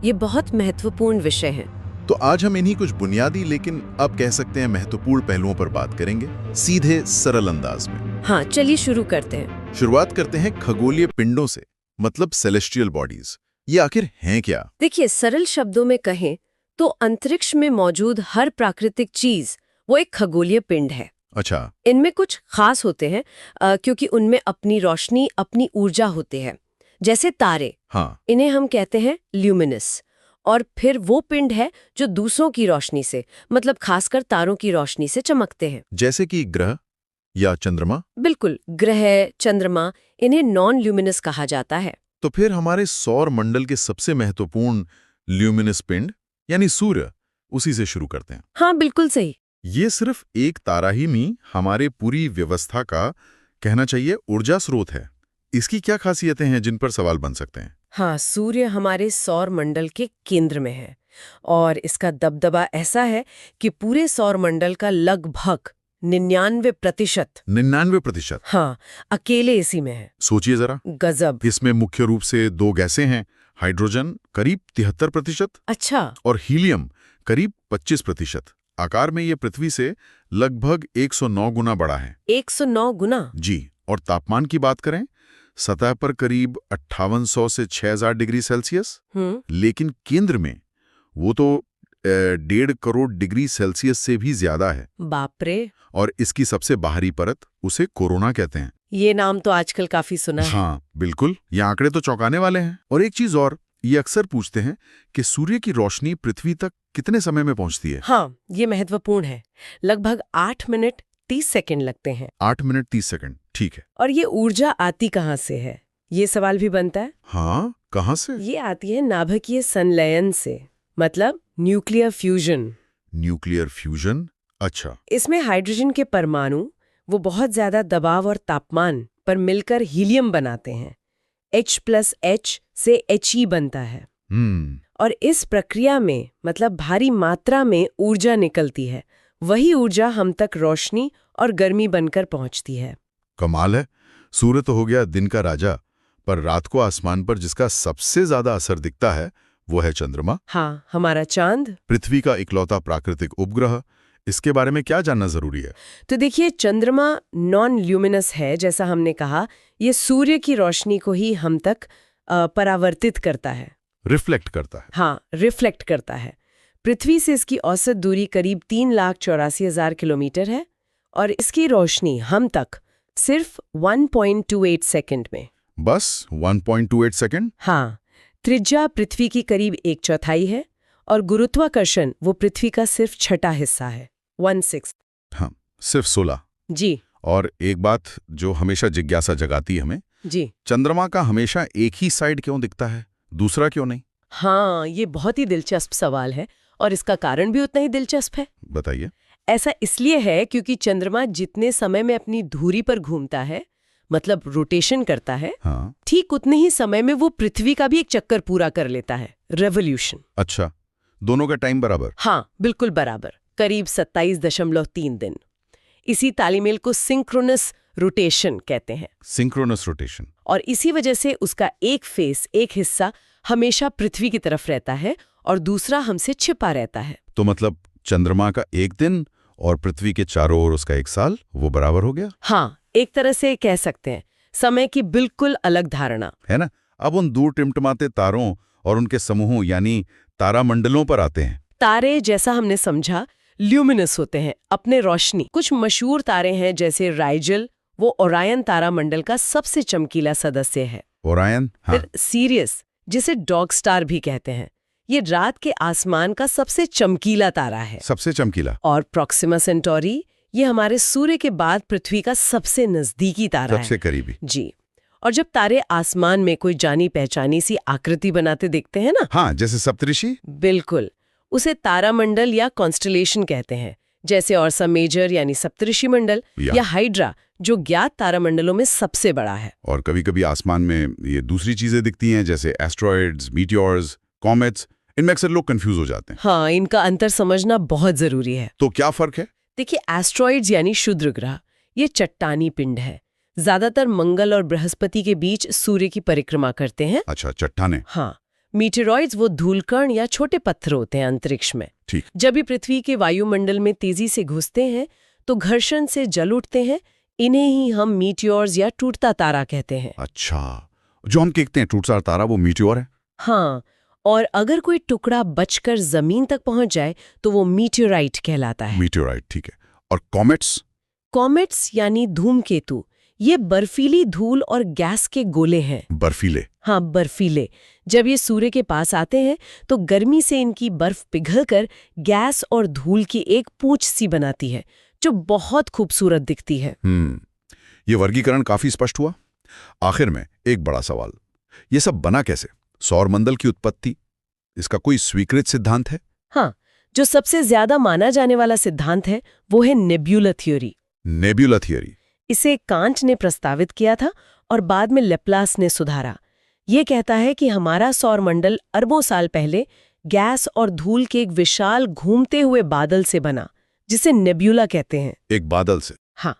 ये बहुत महत्वपूर्ण विषय हैं। तो आज हम इन्हीं कुछ बुनियादी लेकिन अब कह सकते हैं महत्वपूर्ण पहलुओं पर बात करेंगे, सीधे सरल अंदाज में। हाँ, चलिए शुरू करते हैं। शुरुआत करते हैं खगोलीय पिंडों से, मतलब सेलेस्टियल बॉडीज। ये आखिर हैं क्या? देखिए, सरल शब्दों में कहें तो अंतरिक्ष में मौजूद हर प्राकृतिक चीज वो एक खगोलीय पिंड है। अच्छा। इनमें कुछ खास होते हैं क्योंकि उनमें अपनी रोशनी, अपनी ऊर्जा होते हैं। जैसे तारे, हाँ। इन्हें हम कहते हैं ल्यूमिनस। और फिर वो पिंड है जो दूसरों की रोशनी से, मतलब खासकर तारों की रोशनी से चमकते हैं। जैसे कि ग्रह या चंद्रमा? बिल्कुल, ग्रह, चंद्रमा, इन्हें नॉन ल्यूमिनस कहा जाता है। तो फिर हमारे सौर मंडल के सबसे महत्वपूर्ण ल्यूमिनस पिंड यानी सूर्य, उसी से शुरू करते हैं। हाँ, बिल्कुल सही। ये सिर्फ एक तारा ही नहीं, हमारे पूरी व्यवस्था का कहना चाहिए ऊर्जा स्रोत है। इसकी क्या खासियतें हैं जिन पर सवाल बन सकते हैं? हाँ, सूर्य हमारे सौर मंडल के केंद्र में है और इसका दबदबा ऐसा है कि पूरे सौर मंडल का लगभग 99%। 99%? हाँ, अकेले इसी में है। सोचिए जरा। गजब। इसमें मुख्य रूप से दो गैसें हैं, हाइड्रोजन करीब 73%। अच्छा। और हीलियम करीब 25%। आकार में ये पृथ्वी से लगभग 109 गुना बड़ा है। 109 गुना? जी। और तापमान की बात करें, सतह पर करीब 5800 से 6000 डिग्री सेल्सियस। लेकिन केंद्र में वो तो 1.5 करोड़ डिग्री सेल्सियस से भी ज्यादा है। बाप रे। और इसकी सबसे बाहरी परत, उसे कोरोना कहते हैं। ये नाम तो आजकल काफी सुना है। हाँ बिल्कुल, ये आंकड़े तो चौंकाने वाले हैं। और एक चीज और, ये अक्सर पूछते हैं कि सूर्य की रोशनी पृथ्वी तक कितने समय में पहुंचती है? हाँ, ये महत्वपूर्ण है। लगभग 8 मिनट 30 सेकंड लगते हैं। 8 मिनट 30 सेकंड, ठीक है। और ये ऊर्जा आती कहाँ से है, ये सवाल भी बनता है। हाँ, कहाँ से? ये आती है नाभिकीय संलयन से, मतलब न्यूक्लियर फ्यूजन। Nuclear fusion? अच्छा। इसमें हाइड्रोजन के परमाणु वो बहुत ज्यादा दबाव और तापमान पर मिलकर हीलियम बनाते हैं। H+H से He बनता है। और इस प्रक्रिया में, मतलब भारी मात्रा में ऊर्जा निकलती है। वही ऊर्जा हम तक रोशनी और गर्मी बनकर पहुंचती है। कमाल है। सूर्य तो हो गया दिन का राजा, पर रात को आसमान पर जिसका सबसे ज्यादा असर दिखता है वो है चंद्रमा। हाँ, हमारा चांद। पृथ्वी का इकलौता प्राकृतिक उपग्रह। इसके बारे में क्या जानना जरूरी है? तो देखिए, चंद्रमा नॉन ल्यूमिनस है, जैसा हमने कहा। ये सूर्य की रोशनी को ही हम तक परावर्तित करता है, रिफ्लेक्ट करता है। हाँ, रिफ्लेक्ट करता है। पृथ्वी से इसकी औसत दूरी करीब 3,84,000 किलोमीटर है और इसकी रोशनी हम तक सिर्फ 1.28 सेकंड में। बस 1.28 सेकंड? हाँ। त्रिज्या पृथ्वी की करीब 1/4 है और गुरुत्वाकर्षण वो पृथ्वी का सिर्फ छठा हिस्सा है, 1/6। हाँ, सिर्फ 16। जी। और एक बात जो हमेशा जिज्ञासा जगाती है हमें, जी, चंद्रमा का हमेशा एक ही साइड क्यों दिखता है, दूसरा क्यों नहीं? हाँ, ये बहुत ही दिलचस्प सवाल है और इसका कारण भी उतना ही दिलचस्प है। बताइए। ऐसा इसलिए है क्योंकि चंद्रमा जितने समय में अपनी धुरी पर घूमता है, मतलब रोटेशन करता है, हाँ। ठीक उतने ही समय में वो पृथ्वी का भी एक चक्कर पूरा कर लेता है, रेवोल्यूशन। अच्छा, दोनों का टाइम बराबर? हाँ, बिल्कुल बराबर, करीब 27.3 दिन। इसी तालमेल को सिंक्रोनस रोटेशन कहते हैं। Synchronous rotation. और इसी वजह से उसका एक फेस, एक हिस्सा हमेशा पृथ्वी की तरफ रहता है और दूसरा हमसे छिपा रहता है। तो मतलब चंद्रमा का एक दिन और पृथ्वी के चारों ओर उसका एक साल, वो बराबर हो गया? हाँ, एक तरह से कह सकते हैं। समय की बिल्कुल अलग धारणा है ना। अब उन दूर टिमटिमाते तारों और उनके समूहों यानी तारामंडलों पर आते हैं। तारे, जैसा हमने समझा, ल्यूमिनस होते हैं, अपने रोशनी। कुछ मशहूर तारे हैं जैसे राइजल, वो ओरायन तारामंडल का सबसे चमकीला सदस्य है। ओरायन? हाँ। फिर सीरियस, जिसे डॉग स्टार भी कहते हैं, ये रात के आसमान का सबसे चमकीला तारा है। सबसे चमकीला? और प्रोक्सिमा सेंटोरी, ये हमारे सूर्य के बाद पृथ्वी का सबसे नजदीकी तारा है। सबसे करीबी। जी। और जब तारे आसमान में कोई जानी पहचानी सी आकृति बनाते दिखते हैं ना, हाँ, जैसे सप्तऋषि? बिल्कुल, उसे तारामंडल या कॉन्स्टलेशन कहते हैं। जैसे ऑर्सा मेजर यानी सप्तऋषि मंडल या हाइड्रा, जो ज्ञात तारामंडलों में सबसे बड़ा है। और कभी-कभी आसमान में ये दूसरी चीजें दिखती हैं, जैसे एस्ट्रॉइड्स, मीटियोर्स, कॉमेट्स। इनमें अक्सर लोग कंफ्यूज हो जाते हैं। हाँ, इनका अंतर समझना बहुत जरूरी है। तो क्या फर्क है? देखिए, एस्ट्रॉइड्स यानी क्षुद्र ग्रह, ये चट्टानी पिंड है, ज्यादातर मंगल और बृहस्पति के बीच सूर्य की परिक्रमा करते हैं। अच्छा, चट्टाने। हाँ, मीटेरॉइड्स वो धूलकण या छोटे पत्थर होते हैं अंतरिक्ष में। ठीक। जब भी पृथ्वी के वायुमंडल में तेजी से घुसते हैं तो घर्षण से जल उठते हैं। इन्हें ही हम मीटियोर्स या टूटता तारा कहते हैं। अच्छा, जो हम कहते हैं टूटता तारा वो मीटियोर है? हाँ, और अगर कोई टुकड़ा बचकर जमीन तक पहुंच जाए तो वो मीटियोराइट कहलाता है। मीटियोराइट, ठीक है। और कॉमेट्स? कॉमेट्स यानी धूमकेतु, ये बर्फीली धूल और गैस के गोले हैं। बर्फीले? हाँ, बर्फीले। जब ये सूर्य के पास आते हैं तो गर्मी से इनकी बर्फ पिघलकर गैस और धूल की एक पूंछ सी बनाती है जो बहुत खूबसूरत दिखती है। ये वर्गीकरण काफी स्पष्ट हुआ। आखिर में एक बड़ा सवाल, ये सब बना कैसे? सौरमंडल की उत्पत्ति, इसका कोई स्वीकृत सिद्धांत है? हाँ, जो सबसे ज्यादा माना जाने वाला सिद्धांत है वो है नेब्यूला थ्योरी। Nebula theory? इसे कांट ने प्रस्तावित किया था और बाद में लेप्लास ने सुधारा। ये कहता है कि हमारा सौरमंडल अरबों साल पहले गैस और धूल के एक विशाल घूमते हुए बादल से बना, जिसे नेब्यूला कहते हैं। एक बादल से? हाँ,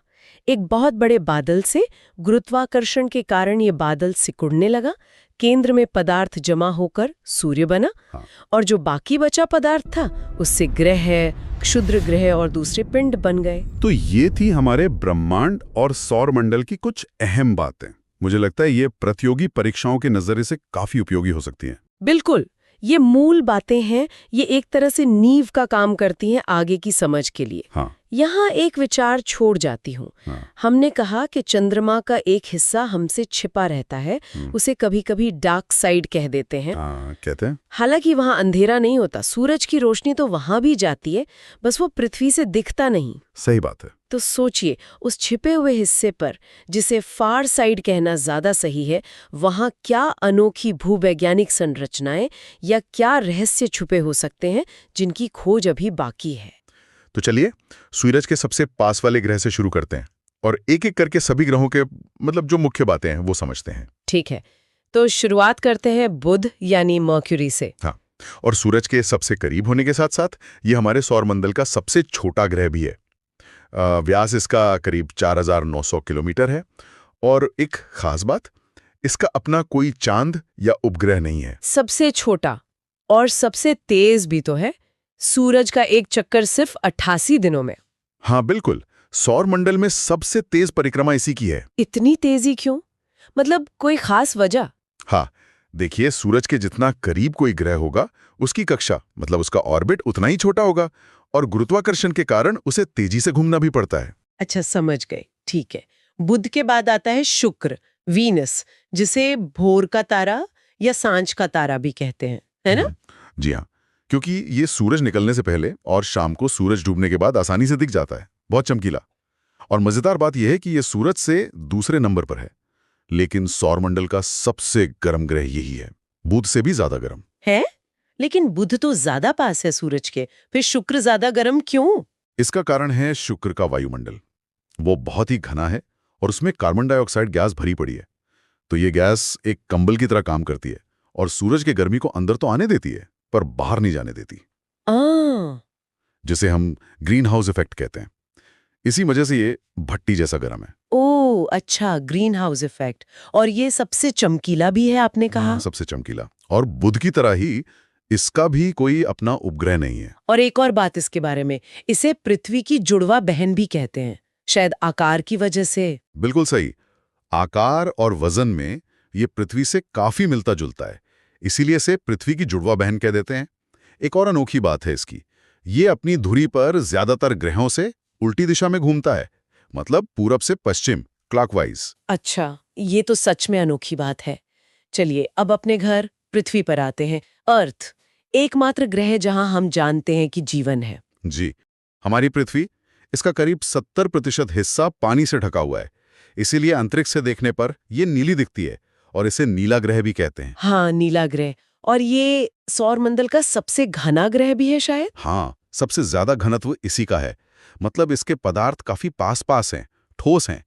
एक बहुत बड़े बादल से। गुरुत्वाकर्षण के कारण ये बादल सिकुड़ने लगा, केंद्र में पदार्थ जमा होकर सूर्य बना। हाँ। और जो बाकी बचा पदार्थ था उससे ग्रह, क्षुद्र ग्रह और दूसरे पिंड बन गए। तो ये थी हमारे ब्रह्मांड और सौरमंडल की कुछ अहम बातें। मुझे लगता है ये प्रतियोगी परीक्षाओं के नजरिए से काफी उपयोगी हो सकती हैं। बिल्कुल, ये मूल बातें हैं। ये एक तरह से नींव का काम करती हैं आगे की समझ के लिए। हाँ। यहाँ एक विचार छोड़ जाती हूँ। हाँ। हमने कहा कि चंद्रमा का एक हिस्सा हमसे छिपा रहता है, उसे कभी-कभी डार्क साइड कह देते हैं। कहते हैं। हालांकि वहाँ अंधेरा नहीं होता, सूरज की रोशनी तो वहाँ भी जाती है, बस वो पृथ्वी से दिखता नहीं। सही बात है। तो सोचिए, उस छिपे हुए हिस्से पर, जिसे फार साइड कहना ज्यादा सही है, वहाँ क्या अनोखी भूवैज्ञानिक संरचनाएं या क्या रहस्य छुपे हो सकते हैं जिनकी खोज अभी बाकी है। तो चलिए सूरज के सबसे पास वाले ग्रह से शुरू करते हैं और एक एक करके सभी ग्रहों के जो मुख्य बातें हैं वो समझते हैं। ठीक है, तो शुरुआत करते हैं बुध यानी मर्क्यूरी से। हाँ, और सूरज के सबसे करीब होने के साथ साथ ये हमारे सौरमंडल का सबसे छोटा ग्रह भी है। व्यास इसका करीब 4900 किलोमीटर है। और एक खास बात, इसका अपना कोई चांद या उपग्रह नहीं है। सबसे छोटा और सबसे तेज भी तो है। सूरज का एक चक्कर सिर्फ 88 दिनों में। हाँ बिल्कुल, सौरमंडल में सबसे तेज परिक्रमा इसी की है। इतनी तेजी क्यों? मतलब कोई खास वजह? हाँ, देखिए, सूरज के जितना करीब कोई ग्रह होगा उसकी कक्षा उसका ऑर्बिट उतना ही छोटा होगा और गुरुत्वाकर्षण के कारण उसे तेजी से घूमना भी पड़ता है। अच्छा, समझ गए। ठीक है, बुध के बाद आता है शुक्र, वीनस, जिसे भोर का तारा या सांझ का तारा भी कहते हैं, है ना? जी हाँ, क्योंकि ये सूरज निकलने से पहले और शाम को सूरज डूबने के बाद आसानी से दिख जाता है, बहुत चमकीला। और मजेदार बात यह है कि ये सूरज से दूसरे नंबर पर है, लेकिन सौरमंडल का सबसे गर्म ग्रह यही है, बुध से भी ज्यादा गर्म है। लेकिन बुध तो ज्यादा पास है सूरज के, फिर शुक्र ज्यादा गर्म क्यों? इसका कारण है शुक्र का वायुमंडल। वो बहुत ही घना है और उसमें कार्बन डाइऑक्साइड गैस भरी पड़ी है। तो ये गैस एक कंबल की तरह काम करती है और सूरज की गर्मी को अंदर तो आने देती है पर बाहर नहीं जाने देती, जिसे हम ग्रीन हाउस इफेक्ट कहते हैं। इसी वजह से ये भट्टी जैसा गर्म है। ओह अच्छा, ग्रीन हाउस इफेक्ट। और ये सबसे चमकीला भी है, आपने कहा। सबसे चमकीला। और बुध की तरह ही इसका भी कोई अपना उपग्रह नहीं है। और एक और बात इसके बारे में, इसे पृथ्वी की जुड़वा बहन भी कहते हैं, शायद आकार की वजह से। बिल्कुल सही, आकार और वजन में ये पृथ्वी से काफी मिलता जुलता है, इसीलिए इसे पृथ्वी की जुड़वा बहन कह देते हैं। एक और अनोखी बात है इसकी, ये अपनी धुरी पर ज्यादातर ग्रहों से उल्टी दिशा में घूमता है, मतलब पूरब से पश्चिम, क्लॉकवाइज। अच्छा, ये तो सच में अनोखी बात है। चलिए अब अपने घर पृथ्वी पर आते हैं। अर्थ, एकमात्र ग्रह जहां हम जानते हैं कि जीवन है। जी, हमारी पृथ्वी, इसका करीब 70% हिस्सा पानी से ढका हुआ है, इसीलिए अंतरिक्ष से देखने पर यह नीली दिखती है और इसे नीला ग्रह भी कहते हैं। हाँ, नीला ग्रह। और ये सौरमंडल का सबसे घना ग्रह भी है शायद। हाँ, सबसे ज्यादा घनत्व इसी का है, मतलब इसके पदार्थ काफी पास पास हैं, ठोस हैं।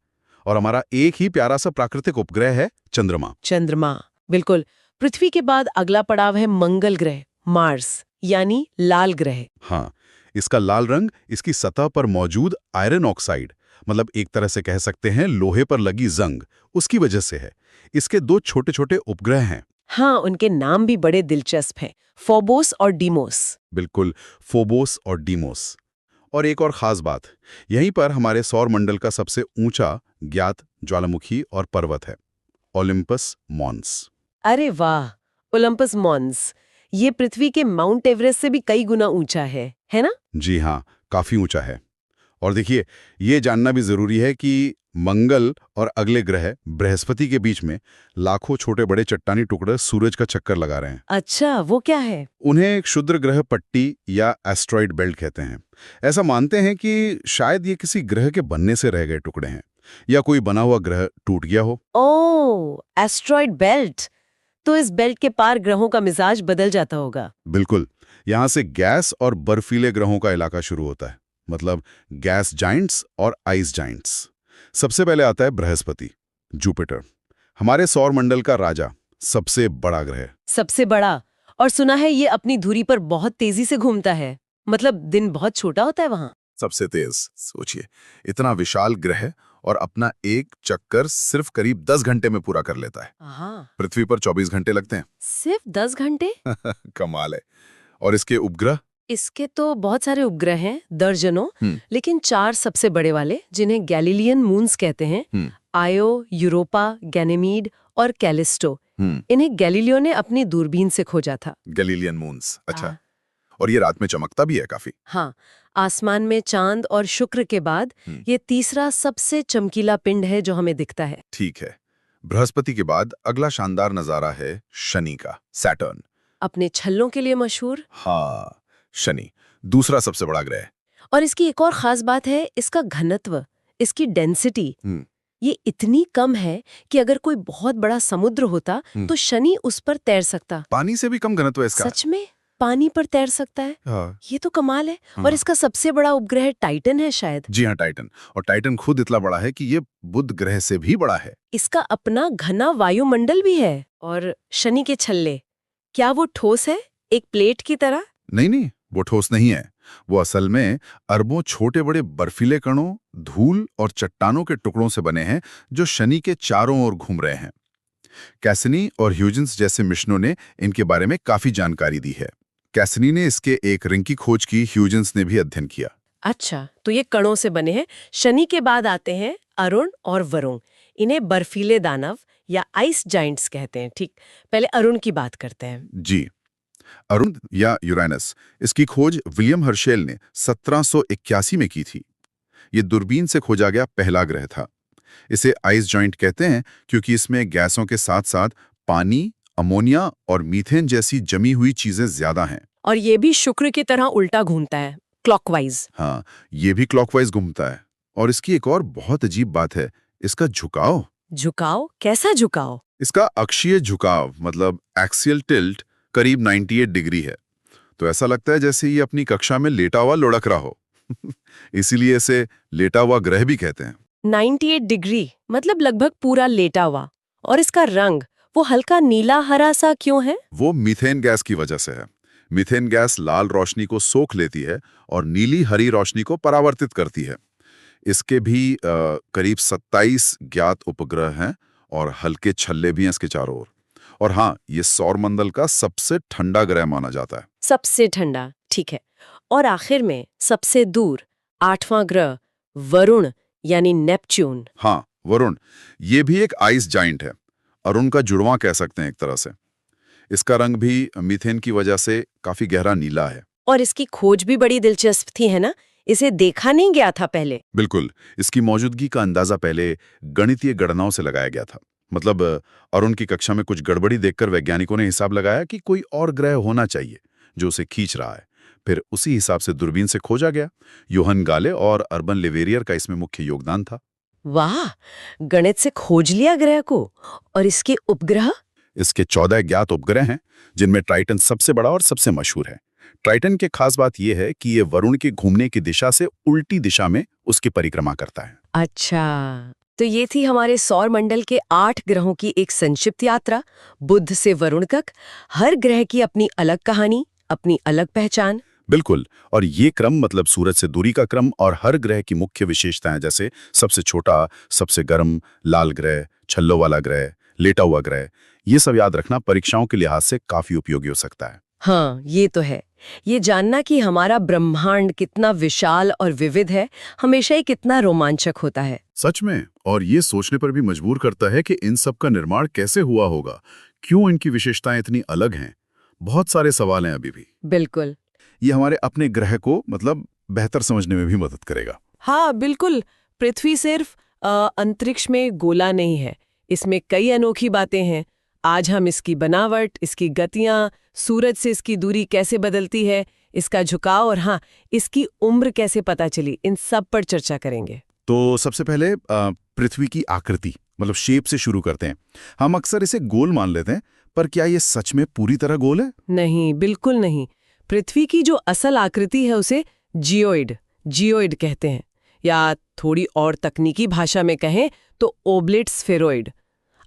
और हमारा एक ही प्यारा सा प्राकृतिक उपग्रह है चंद्रमा। चंद्रमा, बिल्कुल। पृथ्वी के बाद अगला पड़ाव है मंगल ग्रह, मार्स, यानी लाल ग्रह। हाँ, इसका लाल रंग इसकी सतह पर मौजूद आयरन ऑक्साइड, मतलब एक तरह से कह सकते हैं लोहे पर लगी जंग, उसकी वजह से है। इसके दो छोटे छोटे उपग्रह हैं, हाँ, उनके नाम भी बड़े दिलचस्प हैं, फोबोस और डीमोस। बिल्कुल, फोबोस और डीमोस। और एक और खास बात, यहीं पर हमारे सौर मंडल का सबसे ऊंचा ज्ञात ज्वालामुखी और पर्वत है, ओलिम्पस मॉन्स। अरे वाह, ओलंपस मॉन्स। ये पृथ्वी के माउंट एवरेस्ट से भी कई गुना ऊंचा है ना? जी हाँ, काफी ऊंचा है। और देखिए, ये जानना भी जरूरी है कि मंगल और अगले ग्रह बृहस्पति के बीच में लाखों छोटे बड़े चट्टानी टुकड़े सूरज का चक्कर लगा रहे हैं। अच्छा, वो क्या है? उन्हें एक क्षुद्र ग्रह पट्टी या एस्ट्रॉइड बेल्ट कहते हैं। ऐसा मानते हैं कि शायद ये किसी ग्रह के बनने से रह गए टुकड़े हैं, या कोई बना हुआ ग्रह टूट गया हो। ओह, एस्ट्रॉइड बेल्ट। तो इस बेल्ट के पार ग्रहों का मिजाज बदल जाता होगा। बिल्कुल, यहाँ से गैस और बर्फीले ग्रहों का इलाका शुरू होता है, मतलब गैस जाइंट्स और आइस जाइंट्स। सबसे पहले आता है बृहस्पति, जुपिटर, हमारे सौर मंडल का राजा, सबसे बड़ा ग्रह। सबसे बड़ा। और सुना है ये अपनी धुरी पर बहुत तेजी से घूमता है, मतलब दिन बहुत छोटा होता है वहां। सबसे तेज, सोचिए, इतना विशाल ग्रह और अपना एक चक्कर सिर्फ करीब 10 घंटे में पूरा कर लेता है। हाँ, पृथ्वी पर 24 घंटे लगते हैं। सिर्फ 10 घंटे? कमाल है। और इसके उपग्रह? इसके तो बहुत सारे उपग्रह हैं, दर्जनों, लेकिन 4 सबसे बड़े वाले, जिन्हें गैलीलियन मून्स कहते हैं, आयो, यूरोपा, गैनेमीड और कैलिस्टो, इन्हें गैलीलियो ने अपनी दूरबीन से खोजा था। गैलीलियन मून्स, अच्छा। और ये रात में चमकता भी है काफी। हाँ, आसमान में चांद और शुक्र के बाद ये तीसरा सबसे चमकीला पिंड है जो हमें दिखता है। ठीक है। बृहस्पति के बाद अगला शानदार नजारा है शनि का, सैटर्न। अपने छल्लों के लिए मशहूर। हाँ, शनि दूसरा सबसे बड़ा ग्रह। और इसकी एक और खास बात है, इसका घनत्व, इसकी डेंसिटी। ये इतनी कम है कि अगर कोई बहुत बड़ा समुद्र होता तो शनि उस पर तैर सकता। पानी से भी कम घनत्व है इसका। सच में पानी पर तैर सकता है? हाँ। ये तो कमाल है। और इसका सबसे बड़ा उपग्रह टाइटन है शायद। जी हाँ, टाइटन। और टाइटन खुद इतना बड़ा है कि ये बुध ग्रह से भी बड़ा है। इसका अपना घना वायुमंडल भी है। और शनि के छल्ले, क्या वो ठोस है, एक प्लेट की तरह? नहीं, वो ठोस नहीं है। वो असल में अरबों छोटे बड़े बर्फीले कणों, धूल और चट्टानों के टुकड़ों से बने हैं जो शनि के चारों ओर घूम रहे हैं। कैसिनी और ह्यूजेंस जैसे मिशनों ने इनके बारे में काफी जानकारी दी है। कैसिनी ने इसके एक रिंग की खोज की, ह्यूजेंस ने भी अध्ययन किया। अच्छा, तो ये कणों से बने हैं। शनि के बाद आते हैं अरुण और वरुण। इन्हें बर्फीले दानव या आइस जाइंट्स कहते हैं। ठीक, पहले अरुण की बात करते हैं। जी, अरुण या यूरेनस, इसकी खोज विलियम हर्शेल ने 1781 में की थी। ये दूरबीन से खोजा गया पहला ग्रह था। इसे आइस जॉइंट कहते हैं क्योंकि इसमें गैसों के साथ साथ पानी, अमोनिया और मीथेन जैसी जमी हुई चीजें ज्यादा हैं। और ये भी शुक्र की तरह उल्टा घूमता है, क्लॉकवाइज। हाँ, ये भी क्लॉकवाइज घूमता है। और इसकी एक और बहुत अजीब बात है, इसका झुकाव। झुकाव? कैसा झुकाव? इसका अक्षीय झुकाव, मतलब एक्सियल टिल्ट, करीब 98 डिग्री है। तो ऐसा लगता है जैसे ये अपनी कक्षा में लेटा हुआ लुढ़क रहा हो। इसीलिए इसे लेटा हुआ ग्रह भी कहते हैं। 98 डिग्री मतलब लगभग पूरा लेटा हुआ। और इसका रंग वो हल्का नीला हरा सा क्यों है? वो मीथेन गैस की वजह से है। मीथेन गैस लाल रोशनी को सोख लेती है और नीली हरी रोशनी को परावर्तित करती है। इसके भी करीब 27 ज्ञात उपग्रह हैं और हल्के छल्ले भी हैं इसके चारों ओर। और हाँ, ये सौरमंडल का सबसे ठंडा ग्रह माना जाता है। सबसे ठंडा, ठीक है। और आखिर में सबसे दूर 8वां ग्रह वरुण यानी नेपच्यून। हाँ, वरुण, ये भी एक आइस जाइंट है। अरुण का जुड़वां कह सकते हैं एक तरह से। इसका रंग भी मीथेन की वजह से काफी गहरा नीला है। और इसकी खोज भी बड़ी दिलचस्प थी, है ना? इसे देखा नहीं गया था पहले। बिल्कुल, इसकी मौजूदगी का अंदाजा पहले गणितीय गणनाओं से लगाया गया था। मतलब अरुण की कक्षा में कुछ गड़बड़ी देखकर वैज्ञानिकों ने हिसाब लगाया कि कोई और ग्रह होना चाहिए जो उसे खींच रहा है। फिर उसी हिसाब से दूरबीन से खोजा गया। योहन गाले और अर्बन लेवेरियर का इसमें मुख्य योगदान था। वाह, गणित से खोज लिया ग्रह को। और इसके उपग्रह? इसके 14 ज्ञात उपग्रह हैं, जिनमें ट्राइटन सबसे बड़ा और सबसे मशहूर है। ट्राइटन की खास बात यह है कि ये वरुण के घूमने की दिशा से उल्टी दिशा में उसकी परिक्रमा करता है। अच्छा, तो ये थी हमारे सौर मंडल के 8 ग्रहों की एक संक्षिप्त यात्रा, बुध से वरुण तक। हर ग्रह की अपनी अलग कहानी, अपनी अलग पहचान। बिल्कुल, और ये क्रम मतलब सूरज से दूरी का क्रम और हर ग्रह की मुख्य विशेषताएं, जैसे सबसे छोटा, सबसे गर्म, लाल ग्रह, छल्लों वाला ग्रह, लेटा हुआ ग्रह, ये सब याद रखना परीक्षाओं के लिहाज से काफी उपयोगी हो सकता है। हाँ, ये तो है। ये जानना कि हमारा ब्रह्मांड कितना विशाल और विविध है, हमेशा ही कितना रोमांचक होता है। सच में, और ये सोचने पर भी मजबूर करता है कि इन सब का निर्माण कैसे हुआ होगा, क्यों इनकी विशेषताएं इतनी अलग हैं। बहुत सारे सवाल हैं अभी भी। बिल्कुल। ये हमारे अपने ग्रह को बेहतर समझने में भी मदद करेगा। हाँ, बिल्कुल। पृथ्वी सिर्फ अंतरिक्ष में गोला नहीं है, इसमें कई अनोखी बातें हैं। आज हम इसकी बनावट, इसकी गतियां, सूरज से इसकी दूरी कैसे बदलती है, इसका झुकाव और हाँ, इसकी उम्र कैसे पता चली, इन सब पर चर्चा करेंगे। तो सबसे पहले पृथ्वी की आकृति शेप से शुरू करते हैं। हम अक्सर इसे गोल मान लेते हैं, पर क्या ये सच में पूरी तरह गोल है? नहीं, बिल्कुल नहीं। पृथ्वी की जो असल आकृति है उसे जियोइड कहते हैं, या थोड़ी और तकनीकी भाषा में कहें तो ओब्लेट स्फेरॉइड।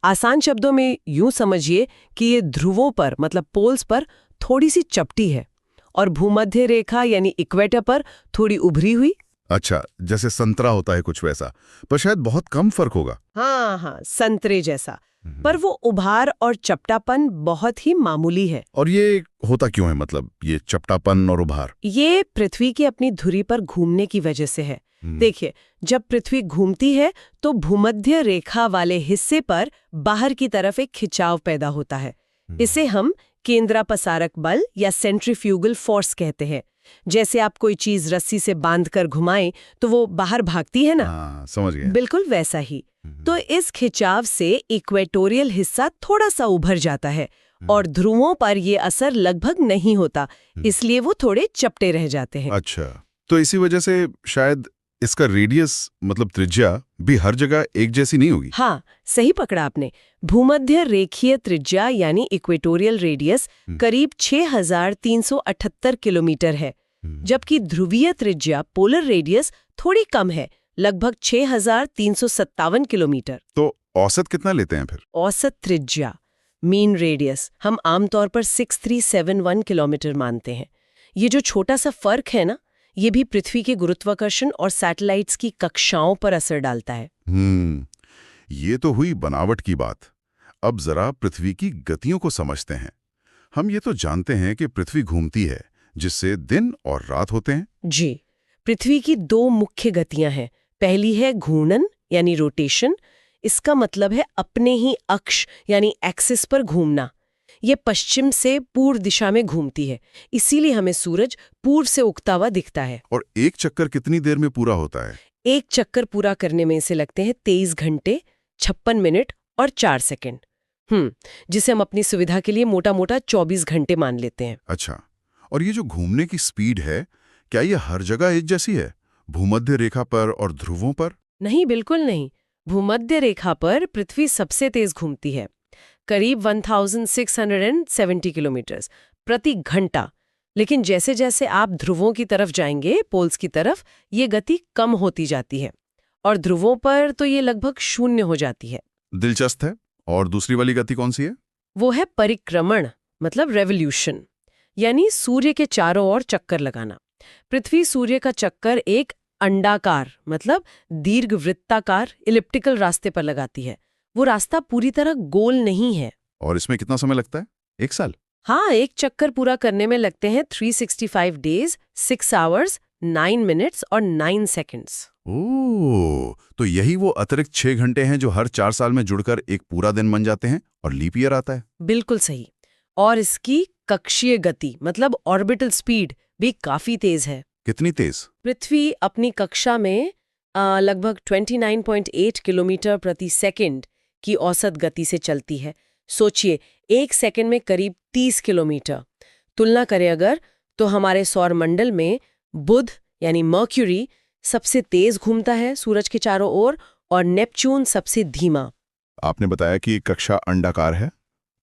आसान शब्दों में यूं समझिए कि ये ध्रुवों पर पोल्स पर थोड़ी सी चपटी है और भूमध्य रेखा यानी इक्वेटर पर थोड़ी उभरी हुई। अच्छा, जैसे संतरा होता है कुछ वैसा, पर शायद बहुत कम फर्क होगा। हाँ, संतरे जैसा, पर वो उभार और चपटापन बहुत ही मामूली है। और ये होता क्यों है, ये चपटापन और उभार? ये पृथ्वी की अपनी धुरी पर घूमने की वजह से है। देखिए, जब पृथ्वी घूमती है तो भूमध्य रेखा वाले हिस्से पर बाहर की तरफ एक खिंचाव पैदा होता है। इसे हम केंद्रापसारक बल या सेंट्रीफ्यूगल फोर्स कहते हैं। जैसे आप कोई चीज रस्सी से बांधकर घुमाएं तो वो बाहर भागती है ना, समझ गया। बिल्कुल वैसा ही। तो इस खिंचाव से इक्वेटोरियल हिस्सा थोड़ा सा उभर जाता है और ध्रुवों पर ये असर लगभग नहीं होता, इसलिए वो थोड़े चपटे रह जाते हैं। अच्छा, तो इसी वजह से शायद इसका रेडियस त्रिज्या भी हर जगह एक जैसी नहीं होगी। हाँ, सही पकड़ा आपने। भूमध्य रेखीय त्रिज्या यानी इक्वेटोरियल रेडियस करीब 6378 किलोमीटर है, जबकि ध्रुवीय त्रिज्या पोलर रेडियस थोड़ी कम है, लगभग 6357 किलोमीटर। तो औसत कितना लेते हैं फिर? औसत त्रिज्या, मीन रेडियस, हम आमतौर पर 6371 किलोमीटर मानते हैं। ये जो छोटा सा फर्क है ना, ये भी पृथ्वी के गुरुत्वाकर्षण और सैटेलाइट्स की कक्षाओं पर असर डालता है। ये तो हुई बनावट की बात। अब जरा पृथ्वी की गतियों को समझते हैं। हम ये तो जानते हैं कि पृथ्वी घूमती है, जिससे दिन और रात होते हैं। जी, पृथ्वी की दो मुख्य गतियां हैं। पहली है घूर्णन यानी रोटेशन। इसका मतलब है अपने ही अक्ष यानी एक्सिस पर घूमना। ये पश्चिम से पूर्व दिशा में घूमती है, इसीलिए हमें सूरज पूर्व से उगता हुआ दिखता है। और एक चक्कर कितनी देर में पूरा होता है? एक चक्कर पूरा करने में इसे लगते हैं 23 घंटे 56 मिनट और 4 सेकंड, जिसे हम अपनी सुविधा के लिए मोटा-मोटा 24 घंटे मान लेते हैं। अच्छा, और ये जो घूमने की स्पीड है, क्या ये हर जगह एक जैसी है, भूमध्य रेखा पर और ध्रुवों पर? नहीं, बिल्कुल नहीं। भूमध्य रेखा पर पृथ्वी सबसे तेज घूमती है, करीब 1670 किलोमीटर प्रति घंटा। लेकिन जैसे जैसे आप ध्रुवों की तरफ जाएंगे, पोल्स की तरफ, ये गति कम होती जाती है और ध्रुवों पर तो ये लगभग 0 हो जाती है। दिलचस्प है। और दूसरी वाली गति कौन सी है? वो है परिक्रमण, रेवोल्यूशन, यानी सूर्य के चारों ओर चक्कर लगाना। पृथ्वी सूर्य का चक्कर एक अंडाकार दीर्घवृत्ताकार इलिप्टिकल रास्ते पर लगाती है। वो रास्ता पूरी तरह गोल नहीं है। और इसमें कितना समय लगता है? 1 साल? हाँ, एक चक्कर पूरा करने में लगते हैं 365 डेज, 6 आवर्स, 9 मिनट्स और 9 सेकंड्स। ओह, तो यही वो अतिरिक्त 6 घंटे हैं जो हर 4 साल में जुड़कर एक पूरा दिन बन जाते हैं और लीप ईयर आता है। बिल्कुल सही। और इसकी कक्षीय गति ऑर्बिटल स्पीड भी काफी तेज है। कितनी तेज? पृथ्वी अपनी कक्षा में लगभग 29.8 किलोमीटर प्रति सेकंड की औसत गति से चलती है। सोचिए, 1 सेकंड में करीब 30 किलोमीटर। तुलना करें अगर, तो हमारे सौर मंडल में बुध यानी मर्क्यूरी सबसे तेज घूमता है सूरज के चारों ओर और नेपच्यून सबसे धीमा। आपने बताया कि कक्षा अंडाकार है,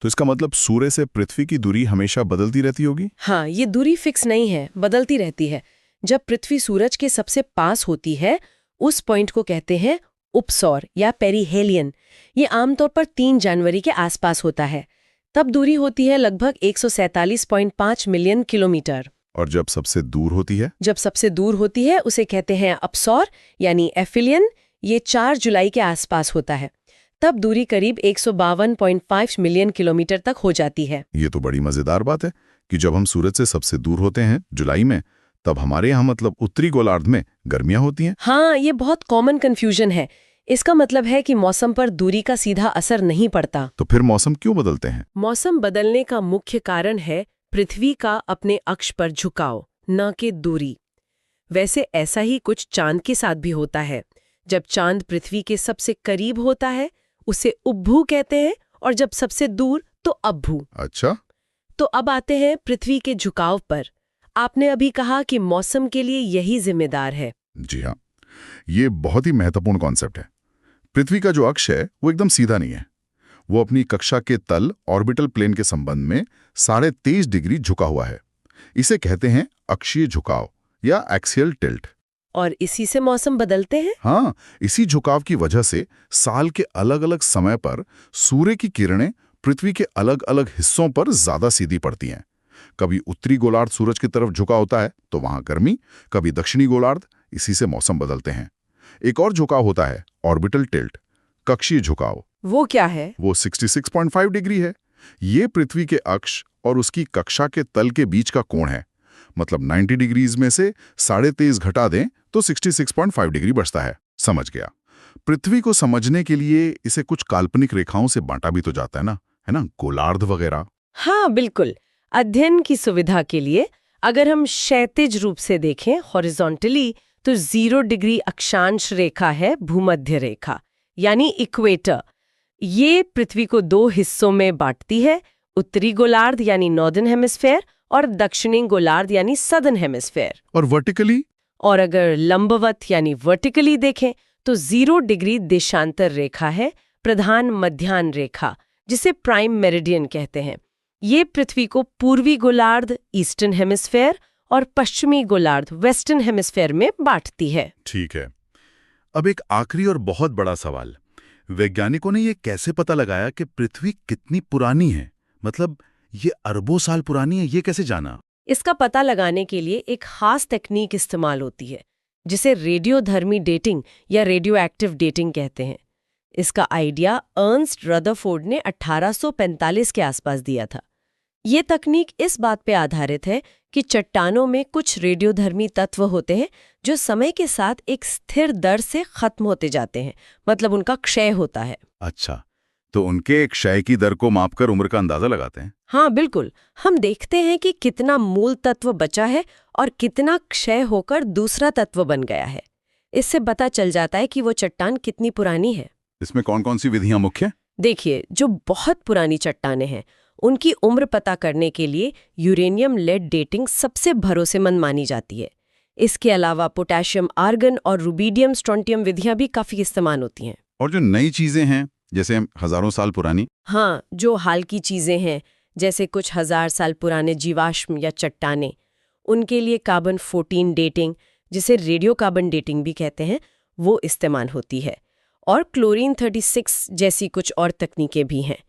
तो इसका मतलब सूर्य से पृथ्वी की दूरी हमेशा बदलती रहती होगी? हाँ, ये दूरी फिक्स नहीं है, बदलती रहती है। जब पृथ्वी सूरज के सबसे पास होती है, उस पॉइंट को कहते हैं उपसौर या पेरिहेलियन। ये आमतौर पर 3 जनवरी के आसपास होता है। तब दूरी होती है लगभग 147.5 मिलियन किलोमीटर। और जब सबसे दूर होती है? जब सबसे दूर होती है उसे कहते हैं अपसौर यानी एफिलियन। ये 4 जुलाई के आसपास होता है। तब दूरी करीब 152.5 मिलियन किलोमीटर तक हो जाती है। ये तो बड़ी मजेदार बात है कि जब हम सूरज से सबसे दूर होते हैं जुलाई में, तब हमारे यहाँ मतलब उत्तरी गोलार्ध में गर्मियां होती हैं। हाँ, ये बहुत कॉमन कंफ्यूजन है। इसका मतलब है कि मौसम पर दूरी का सीधा असर नहीं पड़ता। तो फिर मौसम क्यों बदलते हैं? मौसम बदलने का मुख्य कारण है पृथ्वी का अपने अक्ष पर झुकाव, न कि दूरी। वैसे ऐसा ही कुछ चांद के साथ भी होता है। जब चांद पृथ्वी के सबसे करीब होता है उसे उब्भू कहते हैं, और जब सबसे दूर तो अब्भू। अच्छा। तो अब आते हैं पृथ्वी के झुकाव पर। आपने अभी कहा कि मौसम के लिए यही जिम्मेदार है। जी हाँ, ये बहुत ही महत्वपूर्ण कॉन्सेप्ट है। पृथ्वी का जो अक्ष है वो एकदम सीधा नहीं है। वो अपनी कक्षा के तल ऑर्बिटल प्लेन के संबंध में 23.5 डिग्री झुका हुआ है। इसे कहते हैं अक्षीय झुकाव या एक्सियल टिल्ट। और इसी से मौसम बदलते हैं? हाँ, इसी झुकाव की वजह से साल के अलग अलग समय पर सूर्य की किरणें पृथ्वी के अलग अलग हिस्सों पर ज्यादा सीधी पड़ती हैं। कभी उत्तरी गोलार्ध सूरज की तरफ झुका होता है तो वहां गर्मी, कभी दक्षिणी गोलार्ध। इसी से मौसम बदलते हैं। एक और झुकाव होता है ऑर्बिटल टिल्ट, कक्षीय झुकाव। वो क्या है? वो 66.5 डिग्री है। ये पृथ्वी के अक्ष और उसकी कक्षा के तल के बीच का कोण है। मतलब 90 डिग्रीज में से 23.5 घटा दें तो 66.5 डिग्री बचता है। समझ गया। पृथ्वी को समझने के लिए इसे कुछ काल्पनिक रेखाओं से बांटा भी तो जाता है ना, गोलार्ध वगैरह। हाँ बिल्कुल। अध्ययन की सुविधा के लिए अगर हम क्षैतिज रूप से देखें, हॉरिजॉन्टली, तो 0 डिग्री अक्षांश रेखा है भूमध्य रेखा, यानी इक्वेटर। ये पृथ्वी को 2 हिस्सों में बांटती है, उत्तरी गोलार्ध यानी नॉर्दर्न हेमिस्फेयर और दक्षिणी गोलार्ध यानी सदर्न हेमिस्फेयर। और वर्टिकली? और अगर लंबवत यानी वर्टिकली देखें तो 0 डिग्री देशांतर रेखा है, प्रधान मध्याह्न रेखा, जिसे प्राइम मेरिडियन कहते हैं। ये पृथ्वी को पूर्वी गोलार्ध ईस्टर्न हेमिस्फेयर और पश्चिमी गोलार्ध वेस्टर्न हेमिस्फेयर में बांटती है। ठीक है। अब एक आखिरी और बहुत बड़ा सवाल। वैज्ञानिकों ने ये कैसे पता लगाया कि पृथ्वी कितनी पुरानी है? मतलब ये अरबों साल पुरानी है, ये कैसे जाना? इसका पता लगाने के लिए एक खास तकनीक इस्तेमाल होती है, जिसे रेडियोधर्मी डेटिंग या रेडियो एक्टिव डेटिंग कहते हैं। इसका आइडिया अर्नस्ट रदरफोर्ड ने 1845 के आसपास दिया था। ये तकनीक इस बात पे आधारित है कि चट्टानों में कुछ रेडियोधर्मी तत्व होते हैं जो समय के साथ एक स्थिर दर से खत्म होते जाते हैं, मतलब उनका क्षय होता है। अच्छा, तो उनके क्षय की दर को मापकर उम्र का अंदाजा लगाते हैं? हाँ बिल्कुल। हम देखते हैं कि कितना मूल तत्व बचा है और कितना क्षय होकर दूसरा तत्व बन गया है। इससे पता चल जाता है कि वो चट्टान कितनी पुरानी है। इसमें कौन कौन सी विधियां मुख्य? देखिए, जो बहुत पुरानी चट्टानें हैं उनकी उम्र पता करने के लिए यूरेनियम लेड डेटिंग सबसे भरोसेमंद मानी जाती है। इसके अलावा पोटेशियम आर्गन और रुबीडियम स्ट्रोंटियम विधियां भी काफी इस्तेमाल होती हैं। और जो नई चीजें हैं, जैसे हजारों साल पुरानी? हाँ, जो हाल की चीजें हैं, जैसे कुछ 1000 साल पुराने जीवाश्म या चट्टानें, उनके लिए कार्बन 14 डेटिंग, जिसे रेडियो कार्बन डेटिंग भी कहते हैं, वो इस्तेमाल होती है। और क्लोरीन 36 जैसी कुछ और तकनीकें भी हैं।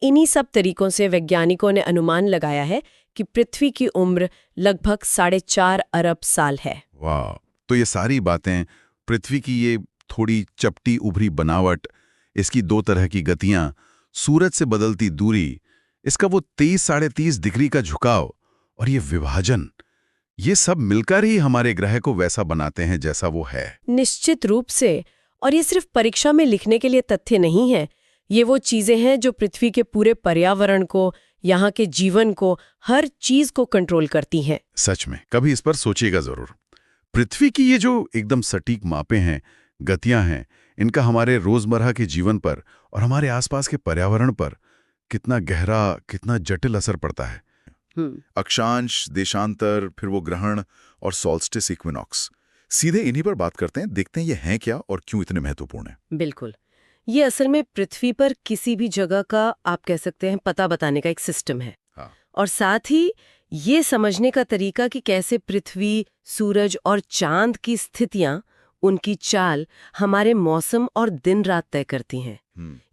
इन्हीं सब तरीकों से वैज्ञानिकों ने अनुमान लगाया है कि पृथ्वी की उम्र लगभग 4.5 अरब साल है। वाह! तो ये सारी बातें, पृथ्वी की ये थोड़ी चपटी उभरी बनावट, इसकी 2 तरह की गतियां, सूरज से बदलती दूरी, इसका वो 30-30.5 डिग्री का झुकाव और ये विभाजन, ये सब मिलकर ही हमारे ग्रह को वैसा बनाते हैं जैसा वो है। निश्चित रूप से। और ये सिर्फ परीक्षा में लिखने के लिए तथ्य नहीं है। ये वो चीजें हैं जो पृथ्वी के पूरे पर्यावरण को, यहाँ के जीवन को, हर चीज को कंट्रोल करती हैं। सच में, कभी इस पर सोचिएगा जरूर। पृथ्वी की ये जो एकदम सटीक मापें हैं, गतियां हैं, इनका हमारे रोजमर्रा के जीवन पर और हमारे आसपास के पर्यावरण पर कितना गहरा, कितना जटिल असर पड़ता है। अक्षांश, देशांतर, फिर वो ग्रहण और सॉल्स्टिस इक्विनॉक्स, सीधे इन्हीं पर बात करते हैं, देखते हैं ये हैं क्या और क्यों इतने महत्वपूर्ण हैं। बिल्कुल। ये असल में पृथ्वी पर किसी भी जगह का, आप कह सकते हैं, पता बताने का एक सिस्टम है। हाँ। और साथ ही ये समझने का तरीका कि कैसे पृथ्वी, सूरज और चांद की स्थितियां उनकी चाल हमारे मौसम और दिन रात तय करती हैं।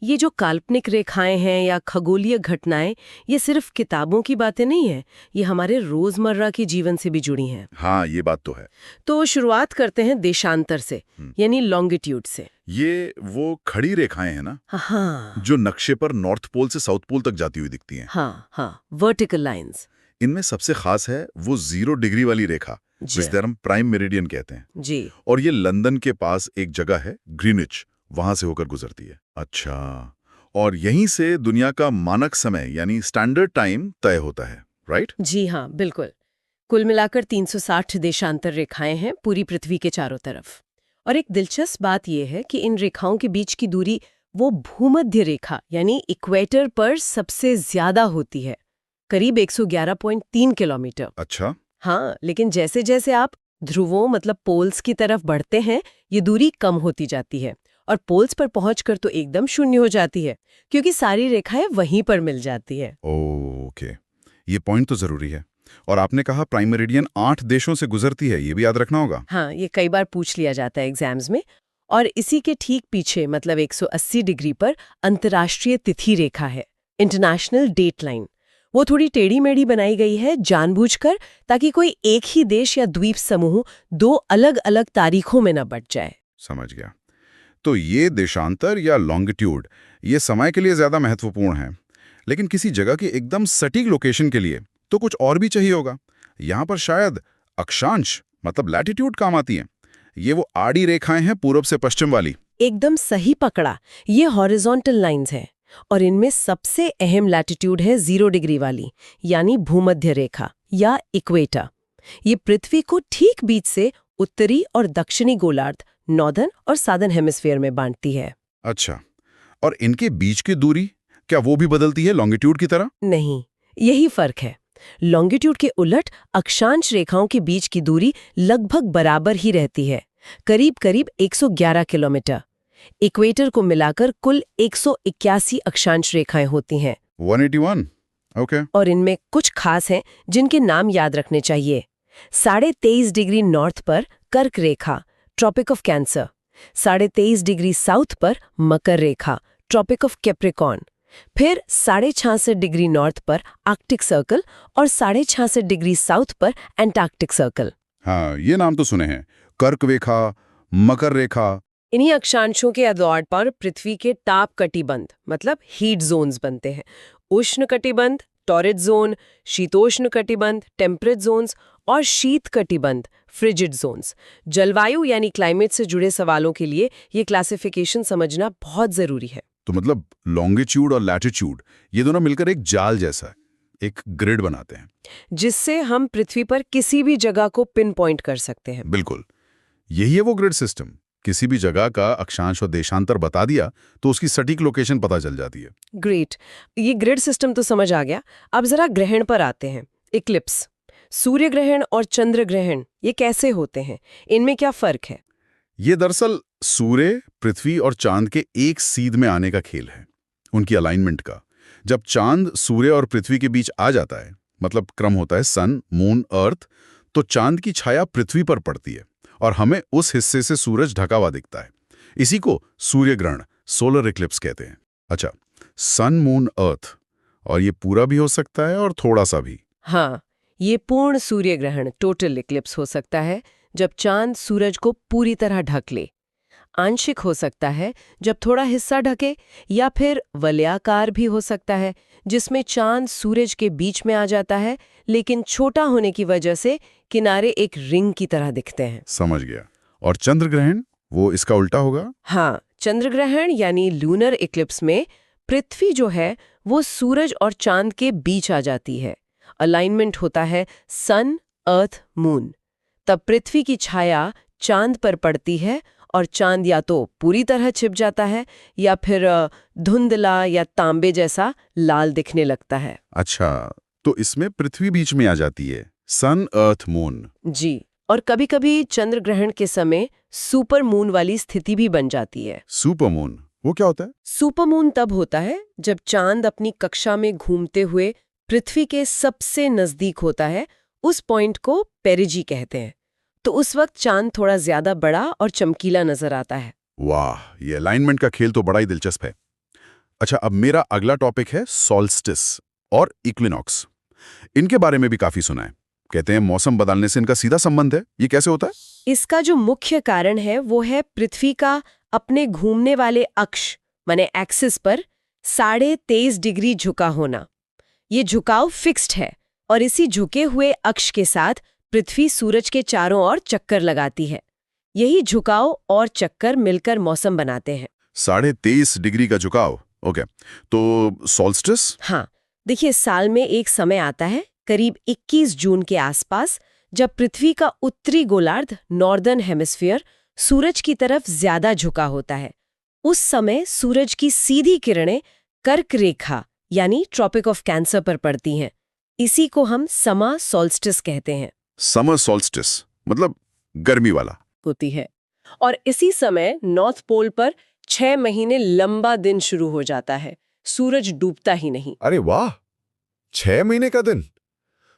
ये जो काल्पनिक रेखाएं हैं या खगोलीय घटनाएं, ये सिर्फ किताबों की बातें नहीं है, ये हमारे रोजमर्रा के जीवन से भी जुड़ी हैं। हाँ, ये बात तो है। तो शुरुआत करते हैं देशांतर से, यानी लॉन्गिट्यूड से। ये वो खड़ी रेखाएं हैं ना, हाँ, जो नक्शे पर नॉर्थ पोल से साउथ पोल तक जाती हुई दिखती हैं। हाँ, वर्टिकल लाइंस। इनमें सबसे खास है वो 0 डिग्री वाली रेखा, जिसे हम प्राइम मेरिडियन कहते हैं जी। और ये लंदन के पास एक जगह है ग्रीनिच, वहां से होकर गुजरती है। अच्छा, और यहीं से दुनिया का मानक समय यानी स्टैंडर्ड टाइम तय होता है, राइट? जी हाँ, बिल्कुल। कुल मिलाकर 360 देशांतर रेखाएं हैं पूरी पृथ्वी के चारों तरफ। और एक दिलचस्प बात यह है कि इन रेखाओं के बीच की दूरी वो भूमध्य रेखा यानी इक्वेटर पर सबसे ज्यादा होती है, करीब 111.3 किलोमीटर। अच्छा। हाँ, लेकिन जैसे जैसे आप ध्रुवों मतलब पोल्स की तरफ बढ़ते हैं, ये दूरी कम होती जाती है और पोल्स पर पहुंचकर तो एकदम शून्य हो जाती है, क्योंकि सारी रेखाएं वहीं पर मिल जाती है। ओके, ये पॉइंट तो जरूरी है। और आपने कहा प्राइम मेरिडियन 8 देशों से गुजरती है, ये भी याद रखना होगा। हाँ, ये कई बार पूछ लिया जाता है एग्जाम्स में। और इसी के ठीक पीछे मतलब 180 डिग्री पर अंतर्राष्ट्रीय तिथि रेखा है, इंटरनेशनल डेट लाइन। वो थोड़ी टेढ़ी मेढ़ी बनाई गई है जानबूझकर, ताकि कोई एक ही देश या द्वीप समूह दो अलग अलग तारीखों में न बट जाए। समझ गया। तो ये देशांतर या लॉन्गिट्यूड ये समय के लिए ज्यादा महत्वपूर्ण है, लेकिन किसी जगह की एकदम सटीक लोकेशन के लिए तो कुछ और भी चाहिए होगा। यहाँ पर शायद अक्षांश मतलब लैटिट्यूड काम आती हैं। ये वो आड़ी रेखाएं हैं पूरब से पश्चिम वाली। एकदम सही पकड़ा, ये हॉरिजॉन्टल लाइंस हैं और इनमें सबसे अहम लैटिट्यूड है 0 डिग्री वाली यानी भूमध्य रेखा या इक्वेटर। ये पृथ्वी को ठीक बीच से उत्तरी और दक्षिणी गोलार्ध, नॉर्दर्न और सादर्न हेमिस्फीयर में बांटती है। अच्छा, और इनके बीच की दूरी क्या वो भी बदलती है लॉन्गिट्यूड की तरह? नहीं, यही फर्क है। लॉन्गिट्यूड के उलट अक्षांश रेखाओं के बीच की दूरी लगभग बराबर ही रहती है, करीब करीब 111 किलोमीटर। इक्वेटर को मिलाकर कुल 181 अक्षांश रेखाएं होती हैं। 181, ओके। और इनमें कुछ खास हैं जिनके नाम याद रखने चाहिए। 23.5 डिग्री नॉर्थ पर कर्क रेखा, Tropic of Cancer. 23.5 degree south पर मकर रेखा, ट्रॉपिक ऑफ कैप्रिकॉर्न। फिर 66.5 डिग्री नॉर्थ पर आर्कटिक सर्कल और 66.5 डिग्री साउथ पर एंटार्क्टिक सर्कल। हाँ, ये नाम तो सुने हैं, कर्क रेखा, मकर रेखा। इन्हीं अक्षांशों के आधार पर पृथ्वी के ताप कटिबंध मतलब हीट जोन्स बनते हैं। उष्ण कटिबंध, टॉरिड जोन, शीतोष्ण कटिबंध, टेम्परेट जोन्स और शीत कटिबंध, फ्रिजिड जोन्स। जलवायु यानी क्लाइमेट से जुड़े सवालों के लिए ये क्लासिफिकेशन समझना बहुत जरूरी है। तो मतलब लॉन्गिट्यूड और लैटिट्यूड ये दोनों मिलकर एक जाल जैसा एक ग्रिड बनाते हैं, जिससे हम पृथ्वी पर किसी भी जगह को पिन पॉइंट कर सकते हैं। बिल्कुल, यही है वो ग्रिड सिस्टम। किसी भी जगह का अक्षांश और देशांतर बता दिया तो उसकी सटीक लोकेशन पता चल जाती है। ग्रेट, ये ग्रिड सिस्टम तो समझ आ गया। अब जरा ग्रहण पर आते हैं। इक्लिप्स, सूर्य ग्रहण और चंद्र ग्रहण ये कैसे होते हैं, इनमें क्या फर्क है? ये दरअसल सूर्य, पृथ्वी और चांद के एक सीध में आने का खेल है, उनकी अलाइनमेंट का। जब चांद सूर्य और पृथ्वी के बीच आ जाता है, मतलब क्रम होता है सन, मून, अर्थ, तो चांद की छाया पृथ्वी पर पड़ती है और हमें उस हिस्से से सूरज ढका हुआ दिखता है। इसी को सूर्य ग्रहण, सोलर इक्लिप्स कहते हैं। अच्छा, सन, मून, अर्थ, और ये पूरा भी हो सकता है और थोड़ा सा भी। हाँ, ये पूर्ण सूर्य ग्रहण, टोटल इक्लिप्स हो सकता है जब चांद सूरज को पूरी तरह ढक ले। आंशिक हो सकता है जब थोड़ा हिस्सा ढके, या फिर वलयाकार भी हो सकता है जिसमें चांद सूरज के बीच में आ जाता है, लेकिन छोटा होने की वजह से किनारे एक रिंग की तरह दिखते हैं। समझ गया। और चंद्र ग्रहण, वो इसका उल्टा होगा? हाँ, चंद्र ग्रहण यानी लूनर इक्लिप्स में पृथ्वी जो है वो सूरज और चांद के बीच आ जाती है। अलाइनमेंट होता है सन, अर्थ, मून। तब पृथ्वी की छाया चांद पर पड़ती है और चांद या तो पूरी तरह छिप जाता है या फिर धुंधला या तांबे जैसा लाल दिखने लगता है। अच्छा, तो इसमें पृथ्वी बीच में आ जाती है, सन, अर्थ, मून। जी, और कभी-कभी चंद्र ग्रहण के समय सुपर मून वाली स्थिति भी बन जाती है। सुपर मून, वो क्या होता है? सुपर मून तब होता है जब चांद अपनी कक्षा में घूमते हुए पृथ्वी के सबसे नजदीक होता है। उस पॉइंट को पेरिजी कहते हैं। तो उस वक्त चांद थोड़ा ज्यादा बड़ा और चमकीला नजर आता है। वाह, ये अलाइनमेंट का खेल तो बड़ा ही दिलचस्प है। अच्छा, अब मेरा अगला टॉपिक है सॉल्स्टिस और इक्विनॉक्स। इनके बारे में भी काफी सुना है। कहते हैं मौसम बदलने से इनका सीधा संबंध है। ये कैसे होता है? इसका जो मुख्य कारण है वो है पृथ्वी का अपने घूमने वाले अक्ष माने एक्सिस पर 23.5 डिग्री झुका होना। ये झुकाव फिक्स्ड है और इसी झुके हुए अक्ष के साथ पृथ्वी सूरज के चारों ओर चक्कर लगाती है। यही झुकाव और चक्कर मिलकर मौसम बनाते हैं। 23.5 डिग्री का झुकाव, ओके। तो सॉल्स्टिस? हाँ, देखिए साल में एक समय आता है करीब 21 जून के आसपास, जब पृथ्वी का उत्तरी गोलार्ध नॉर्दर्न हेमिस्फीयर सूरज की तरफ ज्यादा झुका होता है। उस समय सूरज की सीधी किरणें कर्क रेखा यानी ट्रॉपिक ऑफ कैंसर पर पड़ती हैं। इसी को हम समर सॉल्स्टिस कहते हैं। समर सॉल्स्टिस मतलब गर्मी वाला होती है। और इसी समय नॉर्थ पोल पर 6 महीने लंबा दिन शुरू हो जाता है। सूरज डूबता ही नहीं। अरे वाह, 6 महीने का दिन।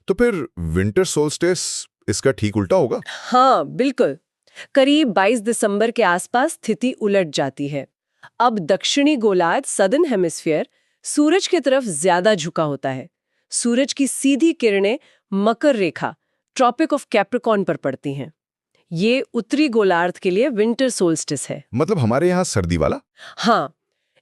तो फिर विंटर सोल्स्टिस इसका ठीक उल्टा होगा? हाँ, बिल्कुल। करीब 22 दिसंबर के आसपास स्थिति उलट जाती है। अब दक्षिणी गोलार्ध सदर्न हेमिस्फीयर सूरज की तरफ ज्यादा झुका होता है। सूरज की सीधी किरणें मकर रेखा ट्रॉपिक ऑफ कैप्रिकॉर्न पर पड़ती हैं। ये उत्तरी गोलार्ध के लिए विंटर सोल्स्टिस है। मतलब हमारे यहाँ सर्दी वाला? हाँ,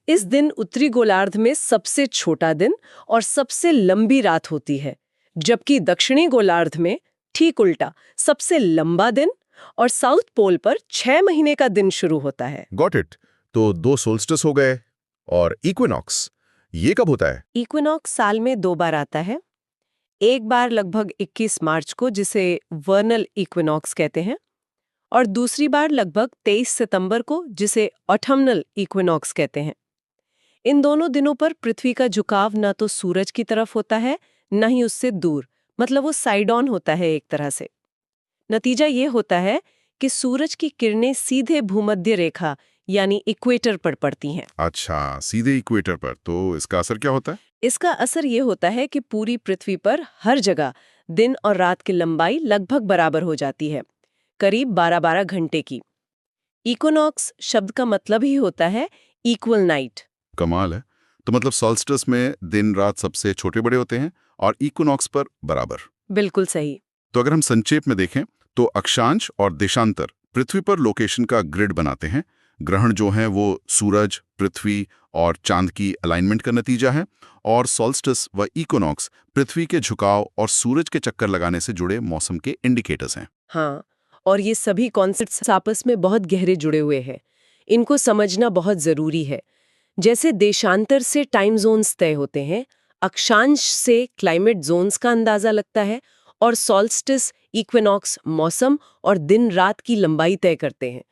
इस दिन उत्तरी गोलार्ध में सबसे छोटा दिन और सबसे लंबी रात होती है, जबकि दक्षिणी गोलार्ध में ठीक उल्टा, सबसे लंबा दिन और साउथ पोल पर 6 महीने का दिन शुरू होता है। Got it. तो 2 सोल्स्टिस हो गए। और इक्विनॉक्स, ये कब होता है? इक्विनॉक्स साल में 2 बार आता है। एक बार लगभग 21 मार्च को, जिसे वर्नल इक्विनॉक्स कहते हैं, और दूसरी बार लगभग 23 सितंबर को, जिसे ऑटमनल इक्विनॉक्स कहते हैं। इन दोनों दिनों पर पृथ्वी का झुकाव न तो सूरज की तरफ होता है, न ही उससे दूर, मतलब वो साइड ऑन होता है एक तरह से। नतीजा ये होता है कि सूरज की किरणें सीधे भूमध्य रेखा यानी इक्वेटर पर पड़ती हैं। अच्छा, सीधे इक्वेटर पर। तो इसका असर क्या होता है? इसका असर ये होता है कि पूरी पृथ्वी पर हर जगह दिन और रात की लंबाई लगभग बराबर हो जाती है, करीब 12-12 घंटे की। इक्विनॉक्स शब्द का मतलब ही होता है इक्वल नाइट। कमाल है। तो मतलब सॉल्स्टिस में दिन रात सबसे छोटे बड़े होते हैं और इक्विनॉक्स पर बराबर। बिल्कुल सही। तो अगर हम संक्षेप में देखें तो अक्षांश और देशांतर पृथ्वी पर लोकेशन का ग्रिड बनाते हैं। ग्रहण जो हैं वो सूरज, पृथ्वी और चांद की अलाइनमेंट का नतीजा है, और सॉल्स्टिस व इक्विनॉक्स पृथ्वी के झुकाव और सूरज के चक्कर लगाने से जुड़े मौसम के इंडिकेटर्स हैं। हाँ, और ये सभी कॉन्सेप्ट्स आपस में बहुत गहरे जुड़े हुए हैं। इनको समझना बहुत जरूरी है। जैसे देशांतर से टाइम जोन्स तय होते हैं, अक्षांश से क्लाइमेट जोन्स का अंदाजा लगता है, और सॉल्स्टिस, इक्विनॉक्स मौसम और दिन रात की लंबाई तय करते हैं।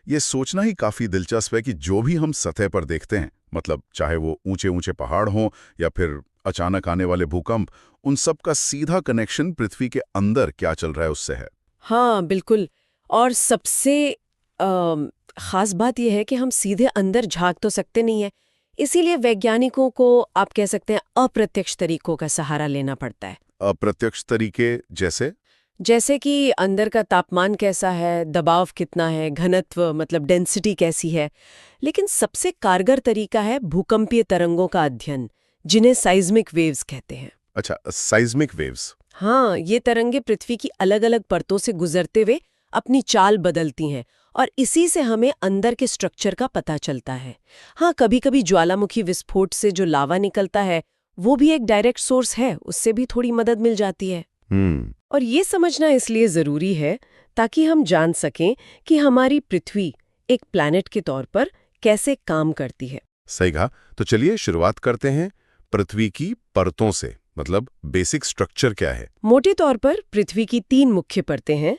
ये सोचना ही काफी दिलचस्प है कि जो भी हम सतह पर देखते हैं, मतलब चाहे वो ऊंचे ऊंचे पहाड़ हों या फिर अचानक आने वाले भूकंप, उन सब का सीधा कनेक्शन पृथ्वी के अंदर क्या चल रहा है उससे है। हाँ, बिल्कुल। और सबसे खास बात यह है कि हम सीधे अंदर झांक तो सकते नहीं है, इसीलिए वैज्ञानिकों को आप कह सकते हैं अप्रत्यक्ष तरीकों का सहारा लेना पड़ता है। अप्रत्यक्ष तरीके जैसे कि अंदर का तापमान कैसा है, दबाव कितना है, घनत्व मतलब डेंसिटी कैसी है। लेकिन सबसे कारगर तरीका है भूकंपीय तरंगों का अध्ययन, जिन्हें साइज्मिक वेव्स कहते हैं। अच्छा, साइज्मिक वेव्स। हाँ, ये तरंगे पृथ्वी की अलग अलग परतों से गुजरते हुए अपनी चाल बदलती हैं, और इसी से हमें अंदर के स्ट्रक्चर का पता चलता है। हाँ, कभी-कभी ज्वालामुखी विस्फोट से जो लावा निकलता है वो भी एक डायरेक्ट सोर्स है, उससे भी थोड़ी मदद मिल जाती है। और ये समझना इसलिए जरूरी है ताकि हम जान सकें कि हमारी पृथ्वी एक प्लैनेट के तौर पर कैसे काम करती है। सही कहा। तो चलिए शुरुआत करते हैं पृथ्वी की परतों से, मतलब बेसिक स्ट्रक्चर क्या है? मोटे तौर पर पृथ्वी की 3 मुख्य परतें हैं।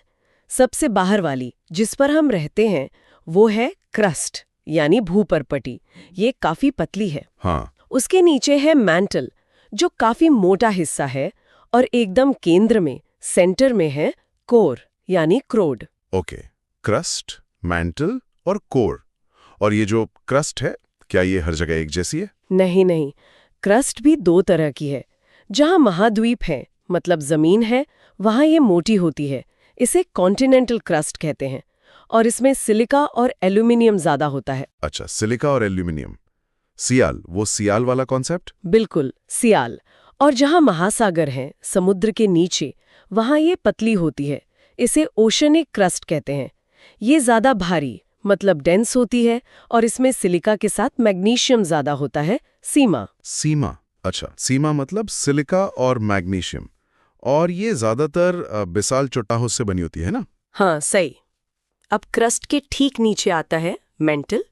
सबसे बाहर वाली, जिस पर हम रहते हैं, वो है क्रस्ट यानी भूपरपटी। ये काफी पतली है। हाँ। उसके नीचे है मैंटल, जो काफी मोटा हिस्सा है, और एकदम केंद्र में, सेंटर में है कोर यानी क्रोड। ओके, क्रस्ट, मैंटल और कोर। और ये जो क्रस्ट है, क्या ये हर जगह एक जैसी है? नहीं, क्रस्ट भी 2 तरह की है। जहां महाद्वीप है, मतलब जमीन है, वहां ये मोटी होती है, इसे कॉन्टिनेंटल क्रस्ट कहते हैं और इसमें सिलिका और एल्यूमिनियम ज्यादा होता है। अच्छा, सिलिका और एल्यूमिनियम। सियाल, वो सियाल वाला कॉन्सेप्ट? बिल्कुल, सियाल। और जहां महासागर हैं, समुद्र के नीचे, वहां ये पतली होती है। इसे ओशनिक क्रस्ट कहते हैं। ये ज्यादा भारी, मतलब डेंस होती है और इसमें सिलिका के साथ मैग्नीशियम ज्यादा होता है, सीमा। सीमा, अच्छा, सीमा मतलब सिलिका और मैग्नीशियम। और ये ज्यादातर बेसाल्ट चट्टानों से बनी होती है ना? हाँ, सही। अब क्रस्ट के ठीक नीचे आता है मेंटल।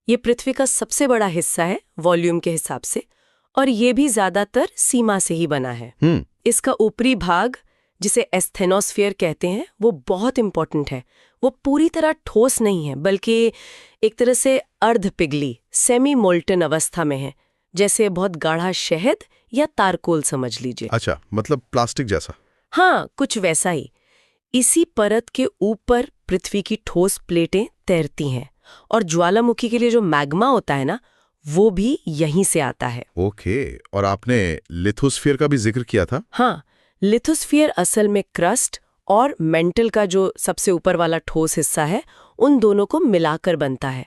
ये पृथ्वी का सबसे बड़ा हिस्सा है वॉल्यूम के हिसाब से, और ये भी ज्यादातर सीमा से ही बना है। इसका ऊपरी भाग, जिसे एस्थेनोस्फीयर कहते हैं, वो बहुत इंपॉर्टेंट है। वो पूरी तरह ठोस नहीं है, बल्कि एक तरह से अर्ध पिघली, सेमी मोल्टन अवस्था में है, जैसे बहुत गाढ़ा शहद या तारकोल समझ लीजिए। अच्छा, मतलब प्लास्टिक जैसा? हाँ, कुछ वैसा ही। इसी परत के ऊपर पृथ्वी की ठोस प्लेटें तैरती हैं, और ज्वालामुखी के लिए जो मैग्मा होता है ना, वो भी यहीं से आता है। ओके, और आपने लिथोस्फीयर का भी जिक्र किया था? हाँ, लिथोस्फीयर असल में क्रस्ट और मेंटल का जो सबसे ऊपर वाला ठोस हिस्सा है, उन दोनों को मिलाकर बनता है।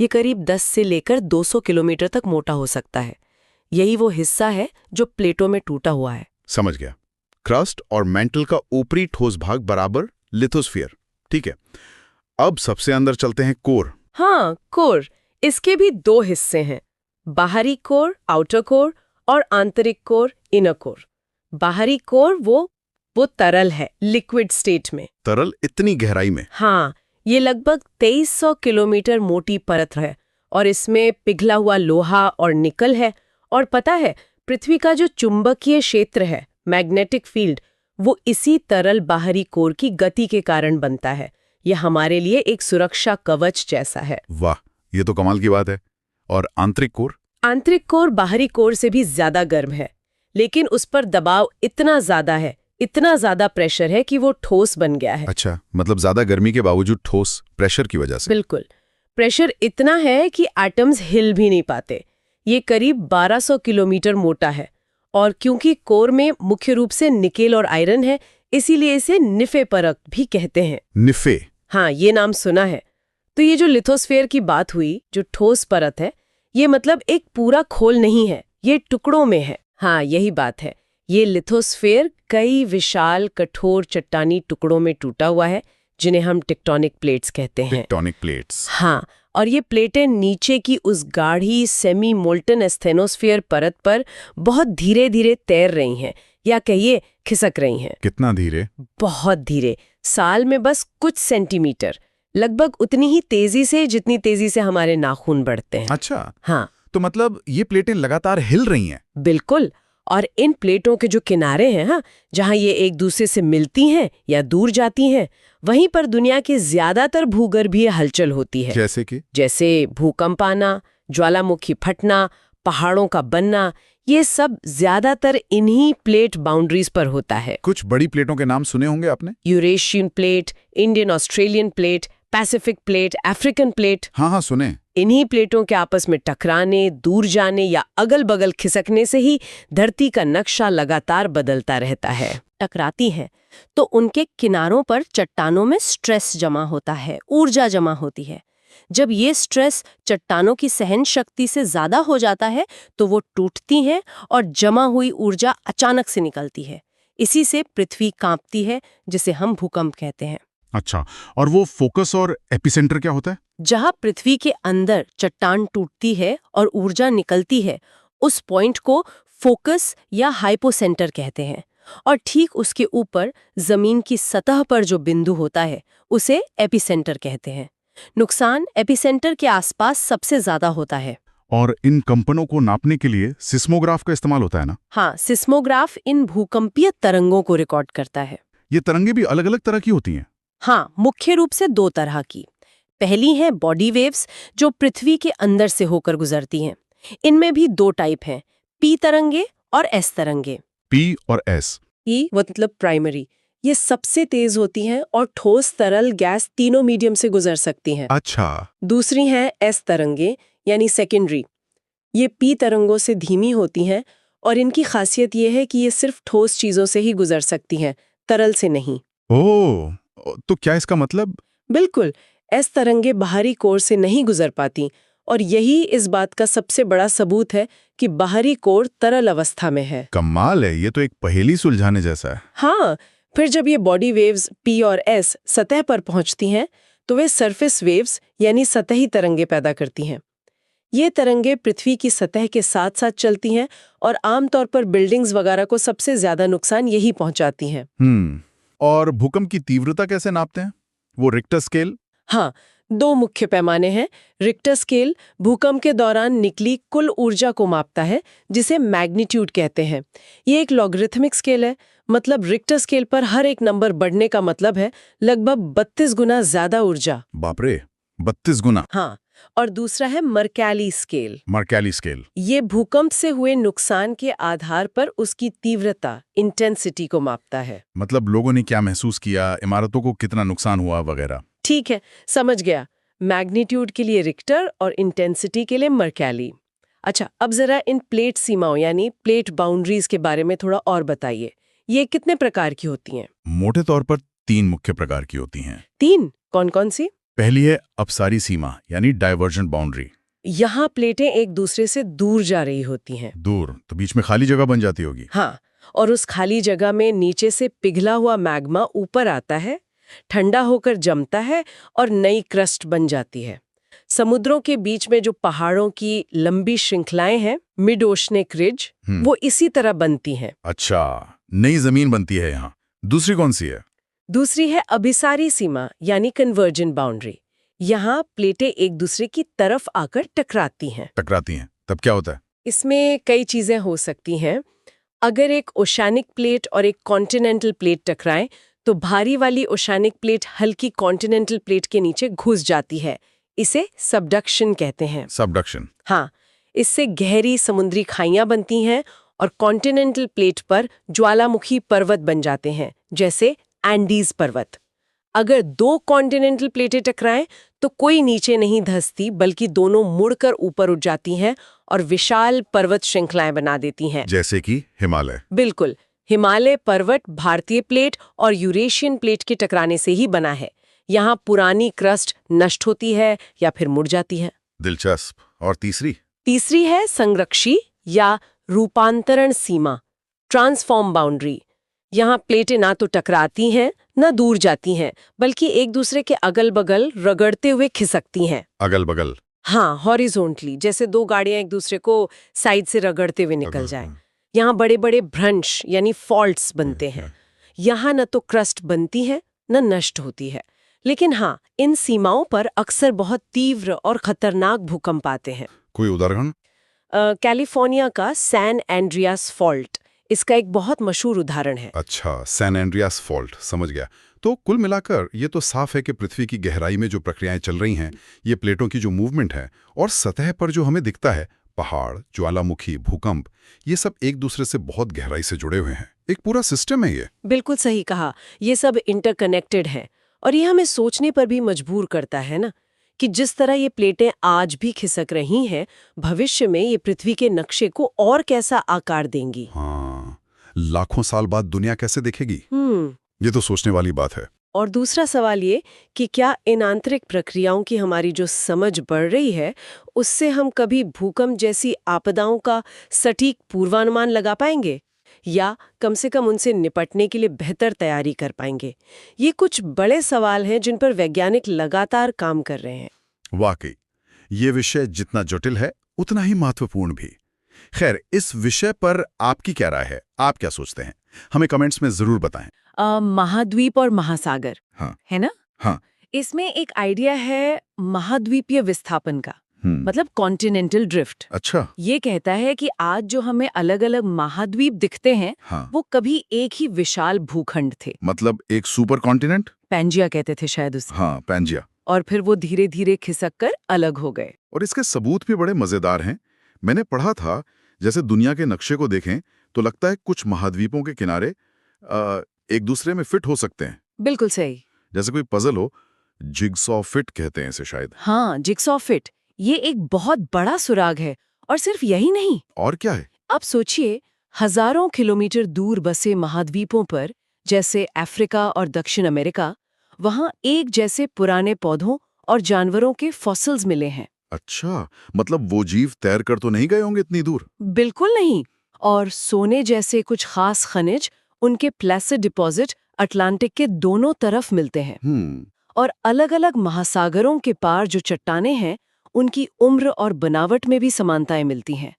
ये करीब 10 से लेकर 200 किलोमीटर तक मोटा हो सकता है। यही वो हिस्सा है जो प्लेटों में टूटा हुआ है। समझ गया। क्रस्ट और मेंटल का ऊपरी ठोस भाग बराबर लिथोस्फीयर, ठीक है। अब सबसे अंदर चलते हैं, कोर। हाँ, कोर। इसके भी 2 हिस्से हैं, बाहरी कोर, आउटर कोर, और आंतरिक कोर, इनर कोर। बाहरी कोर वो तरल है, लिक्विड स्टेट में। तरल इतनी गहराई में? हाँ, ये लगभग 2300 किलोमीटर मोटी परत है, और इसमें पिघला हुआ लोहा और निकल है। और पता है, पृथ्वी का जो चुंबकीय क्षेत्र है, मैग्नेटिक फील्ड, वो इसी तरल बाहरी कोर की गति के कारण बनता है। ये हमारे लिए एक सुरक्षा कवच जैसा है। वाह, ये तो कमाल की बात है। और आंतरिक कोर? आंतरिक कोर बाहरी कोर से भी ज्यादा गर्म है, लेकिन उस पर दबाव इतना ज्यादा है, इतना ज्यादा प्रेशर है कि वो ठोस बन गया है। अच्छा, मतलब ज्यादा गर्मी के बावजूद ठोस, प्रेशर की वजह से? बिल्कुल। प्रेशर इतना है कि एटम्स हिल भी नहीं पाते। ये करीब 1200 किलोमीटर मोटा है, और क्योंकि कोर में मुख्य रूप से निकेल और आयरन है, इसीलिए इसे निफे परत भी कहते हैं। निफे? हाँ, ये नाम सुना है। तो ये जो लिथोस्फीयर की बात हुई, जो ठोस परत है, ये मतलब एक पूरा खोल नहीं है, ये टुकड़ों में है। हाँ, यही बात है। ये लिथोस्फीयर कई विशाल कठोर चट्टानी टुकड़ों में टूटा हुआ है, जिन्हें हम टेक्टोनिक प्लेट्स कहते हैं। Tectonic plates? हाँ, और ये प्लेटें नीचे की उस गाढ़ी सेमी मोल्टन एस्थेनोस्फीयर परत पर बहुत धीरे धीरे तैर रही हैं, या कहिए खिसक रही हैं। कितना धीरे? बहुत धीरे, साल में बस कुछ सेंटीमीटर, लगभग उतनी ही तेजी से जितनी तेजी से हमारे नाखून बढ़ते हैं। अच्छा, हाँ, तो मतलब ये प्लेटें लगातार हिल रही हैं? बिल्कुल। और इन प्लेटों के जो किनारे हैं, हाँ, जहां ये एक दूसरे से मिलती हैं या दूर जाती हैं, वहीं पर दुनिया के ज्यादातर भूगर्भीय हलचल होती है। जैसे कि? जैसे भूकंप आना, ज्वालामुखी फटना, पहाड़ों का बनना, ये सब ज्यादातर इन्हीं प्लेट बाउंड्रीज पर होता है। कुछ बड़ी प्लेटों के नाम सुने होंगे आपने? Eurasian plate, Indian Australian plate, Pacific plate, African plate. हाँ, सुने। इन्हीं प्लेटों के आपस में टकराने, दूर जाने या अगल-बगल खिसकने से ही धरती का नक्शा लगातार बदलता रहता है। टकराती हैं तो उनके किनारों पर चट्टानों में स्ट्रेस जमा होता है, ऊर्जा जमा होती है। जब ये स्ट्रेस चट्टानों की सहन शक्ति से ज्यादा हो जाता है, तो वो टूटती हैं और जमा हुई ऊर्जा अचानक से निकलती है। इसी से पृथ्वी कांपती है, जिसे हम भूकंप कहते हैं। अच्छा, और वो फोकस और एपिसेंटर क्या होता है? जहां पृथ्वी के अंदर चट्टान टूटती है और ऊर्जा निकलती है, उस पॉइंट को फोकस या हाइपोसेंटर कहते हैं। और ठीक उसके ऊपर जमीन की सतह पर जो बिंदु होता है, उसे एपिसेंटर कहते हैं। नुकसान एपिसेंटर के आसपास सबसे ज्यादा होता है। और इन कंपनों को नापने के लिए सिस्मोग्राफ का इस्तेमाल होता है ना? हाँ, सिस्मोग्राफ इन भूकंपीय तरंगों को रिकॉर्ड करता है। ये तरंगे भी अलग अलग तरह की होती हैं? हाँ, मुख्य रूप से 2 तरह की। पहली है बॉडी वेव्स, जो पृथ्वी के अंदर से होकर गुजरती हैं। इनमें भी 2 टाइप हैं, पी तरंगे और एस तरंगे। पी और एस? पी मतलब प्राइमरी, ये सबसे तेज होती हैं और ठोस, तरल, गैस तीनों मीडियम से गुजर सकती हैं। अच्छा। दूसरी हैं एस तरंगे, यानी सेकेंडरी। ये पी तरंगों से धीमी होती हैं और इनकी खासियत ये है कि ये सिर्फ ठोस चीजों से ही गुजर सकती हैं, तरल से नहीं। ओह, तो क्या इसका मतलब? बिल्कुल, एस तरंगे बाहरी कोर से नहीं गुजर पाती और यही इस बात का सबसे बड़ा सबूत है कि बाहरी कोर तरल अवस्था में है। कमाल है, ये तो एक पहेली सुलझाने जैसा है। हाँ, फिर जब ये बॉडी वेव्स P और S सतह पर पहुंचती हैं तो वे सरफेस वेव्स यानी सतही तरंगे पैदा करती हैं। ये तरंगे पृथ्वी की सतह के साथ साथ चलती हैं और आमतौर पर बिल्डिंग्स वगैरह को सबसे ज्यादा नुकसान यही पहुंचाती हैं। और भूकंप की तीव्रता कैसे नापते हैं? वो रिक्टर स्केल? हाँ, 2 मुख्य पैमाने हैं। रिक्टर स्केल भूकंप के दौरान निकली कुल ऊर्जा को मापता है, जिसे मैग्नीट्यूड कहते हैं। ये एक लॉगरिथमिक स्केल है, मतलब रिक्टर स्केल पर हर एक नंबर बढ़ने का मतलब है लगभग 32 गुना ज्यादा ऊर्जा। बाप रे, 32 गुना? हाँ, और दूसरा है मर्कैली स्केल। मर्कैली स्केल? ये भूकंप से हुए नुकसान के आधार पर उसकी तीव्रता, इंटेंसिटी को मापता है। मतलब लोगों ने क्या महसूस किया, इमारतों को कितना नुकसान हुआ वगैरह। ठीक है, समझ गया। मैग्नीट्यूड के लिए रिक्टर और इंटेंसिटी के लिए मर्कैली। अच्छा, अब जरा इन प्लेट सीमाओं यानी प्लेट बाउंड्रीज के बारे में थोड़ा और बताइए। ये कितने प्रकार की होती हैं? मोटे तौर पर 3 मुख्य प्रकार की होती हैं। 3? कौन-कौन सी? पहली है अपसारी सीमा यानी डाइवर्जेंट बाउंड्री। यहाँ प्लेटें एक दूसरे से दूर जा रही होती हैं। दूर तो बीच में खाली जगह बन जाती होगी। हाँ, और उस खाली जगह में नीचे से पिघला हुआ मैग्मा ऊपर आता है, ठंडा होकर जमता है और नई क्रस्ट बन जाती है। समुद्रों के बीच में जो पहाड़ों की लंबी श्रृंखलाएं हैं, मिड ओशनिक रिज, वो इसी तरह बनती हैं। अच्छा, नई जमीन बनती है यहाँ। दूसरी कौन सी है? दूसरी है अभिसारी सीमा यानी कन्वर्जेंट बाउंड्री। यहाँ प्लेटें एक दूसरे की तरफ आकर टकराती हैं। टकराती हैं, तब क्या होता है? इसमें कई चीजें हो सकती हैं। अगर एक ओशानिक प्लेट और एक कॉन्टिनेंटल प्लेट टकराएं, तो भारी वाली ओशानिक प्लेट हल्की कॉन्टिनेंटल प्लेट के नीचे घुस जाती है। इसे सबडक्शन कहते हैं। सबडक्शन? हाँ, इससे गहरी समुद्री खाइयां बनती हैं और कॉन्टिनेंटल प्लेट पर ज्वालामुखी पर्वत बन जाते हैं, जैसे एंडीज पर्वत। अगर 2 कॉन्टिनेंटल प्लेटें टकराएं तो कोई नीचे नहीं धंसती, बल्कि दोनों मुड़कर ऊपर उठ जाती हैं और विशाल पर्वत श्रृंखलाएं बना देती हैं। जैसे कि हिमालय? बिल्कुल, हिमालय पर्वत भारतीय प्लेट और यूरेशियन प्लेट के टकराने से ही बना है। यहाँ पुरानी क्रस्ट नष्ट होती है या फिर मुड़ जाती है। दिलचस्प। और तीसरी? तीसरी है संरक्षी या रूपांतरण सीमा, ट्रांसफॉर्म बाउंड्री। यहाँ प्लेटें ना तो टकराती हैं न दूर जाती हैं, बल्कि एक दूसरे के अगल बगल रगड़ते हुए खिसकती हैं। अगल बगल? हाँ, हॉरिजॉन्टली, जैसे 2 गाड़ियां एक दूसरे को साइड से रगड़ते हुए निकल जाएं। यहाँ बड़े बड़े भ्रंश यानी फॉल्ट्स बनते हैं। यहाँ न तो क्रस्ट बनती है न नष्ट होती है। लेकिन हाँ, इन सीमाओं पर अक्सर बहुत तीव्र और खतरनाक भूकंप आते हैं। कोई उदाहरण? कैलिफोर्निया का सैन एंड्रियास फॉल्ट इसका एक बहुत मशहूर उदाहरण है। अच्छा, सैन एंड्रियास फॉल्ट, समझ गया। तो कुल मिलाकर ये तो साफ है कि पृथ्वी की गहराई में जो प्रक्रियाएं चल रही हैं, ये प्लेटों की जो मूवमेंट है और सतह पर जो हमें दिखता है, पहाड़, ज्वालामुखी, भूकंप, ये सब एक दूसरे से बहुत गहराई से जुड़े हुए हैं। एक पूरा सिस्टम है ये। बिल्कुल सही कहा, ये सब इंटरकनेक्टेड है और ये हमें सोचने पर भी मजबूर करता है ना, कि जिस तरह ये प्लेटें आज भी खिसक रही हैं, भविष्य में ये पृथ्वी के नक्शे को और कैसा आकार देंगी। हाँ, लाखों साल बाद दुनिया कैसे दिखेगी? ये तो सोचने वाली बात है। और दूसरा सवाल ये कि क्या इन आंतरिक प्रक्रियाओं की हमारी जो समझ बढ़ रही है, उससे हम कभी भूकंप जैसी आपदाओं का सटीक पूर्वानुमान लगा पाएंगे या कम से कम उनसे निपटने के लिए बेहतर तैयारी कर पाएंगे? ये कुछ बड़े सवाल हैं जिन पर वैज्ञानिक लगातार काम कर रहे हैं। वाकई, ये विषय जितना जटिल है उतना ही महत्वपूर्ण भी। खैर, इस विषय पर आपकी क्या राय है? आप क्या सोचते हैं? हमें कमेंट्स में जरूर बताएं। महाद्वीप और महासागर, हाँ, है ना? हाँ। इसमें एक आइडिया है महाद्वीपीय विस्थापन का, मतलब कॉन्टिनेंटल ड्रिफ्ट। अच्छा। ये कहता है कि आज जो हमें अलग अलग महाद्वीप दिखते हैं, हाँ। वो कभी एक ही विशाल भूखंड थे। मतलब एक सुपर कॉन्टिनेंट? पैंजिया कहते थे शायद उसे। हाँ, पैंजिया। और फिर वो धीरे धीरे खिसक कर अलग हो गए। और इसके सबूत भी बड़े मजेदार हैं। मैंने पढ़ा था, जैसे दुनिया के नक्शे को देखें तो लगता है कुछ महाद्वीपों के किनारे एक दूसरे में फिट हो सकते हैं। बिल्कुल सही, जैसे कोई पजल हो। जिगसॉ फिट कहते हैं इसे शायद। हाँ, जिगसॉ फिट। ये एक बहुत बड़ा सुराग है। और सिर्फ यही नहीं। और क्या है? अब सोचिए, हजारों किलोमीटर दूर बसे महाद्वीपों पर, जैसे अफ्रीका और दक्षिण अमेरिका, वहाँ एक जैसे पुराने पौधों और जानवरों के फॉसिल्स मिले हैं। अच्छा, मतलब वो जीव तैर कर तो नहीं गए होंगे इतनी दूर? बिल्कुल नहीं। और सोने जैसे कुछ खास खनिज उनके प्लेसिड डिपॉजिट अटलांटिक के दोनों तरफ मिलते हैं। और अलग-अलग महासागरों के पार जो चट्टानें हैं, उनकी उम्र और बनावट में भी समानताएं मिलती हैं।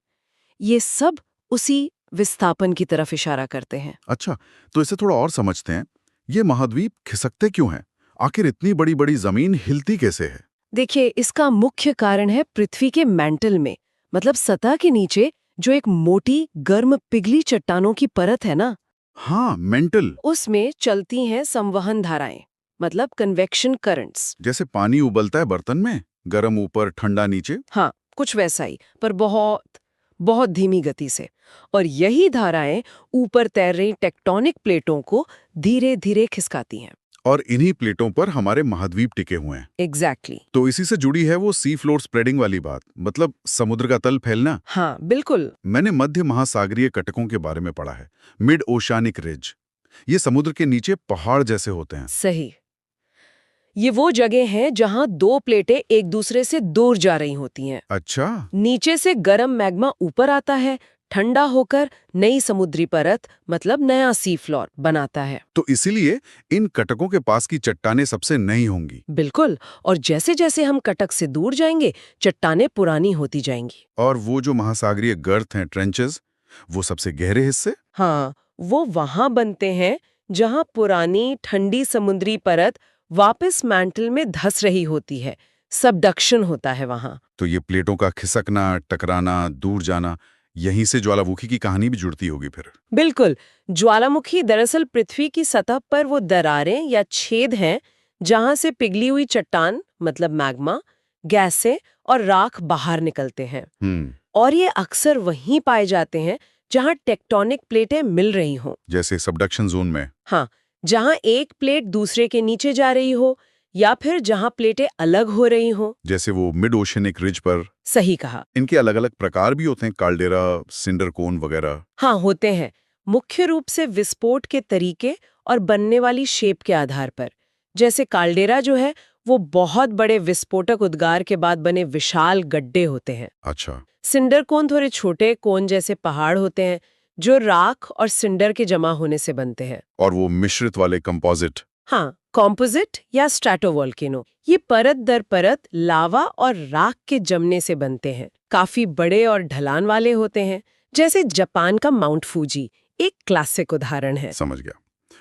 ये सब उसी विस्थापन की तरफ इशारा करते हैं। अच्छा, तो इसे थोड़ा और समझते हैं। ये महाद्वीप खिसकते क्यों हैं? आखिर इतनी बड़ी-बड़ी जमीन हिलती कैसे है? देखिए, इसका मुख्य कारण है पृथ्वी के मैंटल में, मतलब सतह के नीचे जो एक मोटी, गर्म पिघली चट्टानों की परत है ना, हाँ, मेंटल। उसमें चलती हैं संवहन धाराएं, मतलब कन्वेक्शन करंट्स। जैसे पानी उबलता है बर्तन में, गर्म ऊपर ठंडा नीचे। हाँ, कुछ वैसा ही, पर बहुत बहुत धीमी गति से। और यही धाराएं ऊपर तैर रही टेक्टोनिक प्लेटों को धीरे धीरे खिसकाती हैं। और इन्हीं प्लेटों पर हमारे महाद्वीप टिके हुए हैं। एग्जैक्टली। तो इसी से जुड़ी है वो सी फ्लोर स्प्रेडिंग वाली बात, मतलब समुद्र का तल फैलना। हाँ, बिल्कुल। मैंने मध्य महासागरीय कटकों के बारे में पढ़ा है, मिड ओशियानिक रिज। ये समुद्र के नीचे पहाड़ जैसे होते हैं। सही। ये वो जगह हैं जहां दो प्लेटें एक दूसरे से दूर जा रही होती हैं। अच्छा, नीचे से गर्म मैग्मा ऊपर आता है, ठंडा होकर नई समुद्री परत, मतलब नया सी फ्लोर बनाता है। तो इसीलिए इन कटकों के पास की चट्टानें सबसे नई होंगी। बिल्कुल। और जैसे जैसे हम कटक से दूर जाएंगे, चट्टानें पुरानी होती जाएंगी। और वो जो महासागरीय गर्त हैं, ट्रेंचेस, वो सबसे गहरे हिस्से? हाँ, वो वहां बनते हैं जहां पुरानी ठंडी समुद्री परत वापस मैंटल में धंस रही होती है। सबडक्शन होता है वहां। तो ये प्लेटों का खिसकना, टकराना, दूर जाना, यहीं से ज्वालामुखी की कहानी भी जुड़ती होगी फिर। बिल्कुल। ज्वालामुखी दरअसल पृथ्वी की सतह पर वो दरारें या छेद हैं जहां से पिघली हुई चट्टान, मतलब मैग्मा, गैसें और राख बाहर निकलते हैं। और ये अक्सर वहीं पाए जाते हैं जहां टेक्टोनिक प्लेटें मिल रही हों। जैसे सबडक्शन जोन में। हाँ, जहां एक प्लेट दूसरे के नीचे जा रही हो, या फिर जहां प्लेटें अलग हो रही हों। जैसे वो मिड ओशियनिक रिज पर। सही कहा। इनके अलग-अलग प्रकार भी होते हैं, काल्डेरा, सिंडर कोन वगैरह। हाँ, होते हैं। मुख्य रूप से विस्फोट के तरीके और बनने वाली शेप के आधार पर। जैसे काल्डेरा जो है, वो बहुत बड़े विस्फोटक उद्गार के बाद बने विशाल गड्ढे होते हैं। अच्छा। सिंडर कोन थोड़े छोटे कोन जैसे पहाड़ होते हैं जो राख और सिंडर के जमा होने से बनते हैं। और वो मिश्रित वाले कंपोजिट। हाँ, कॉम्पोजिट या स्ट्रैटोवोल्केनो, ये परत दर परत लावा और राख के जमने से बनते हैं। काफी बड़े और ढलान वाले होते हैं, जैसे जापान का माउंट फूजी एक क्लासिक उदाहरण है। समझ गया।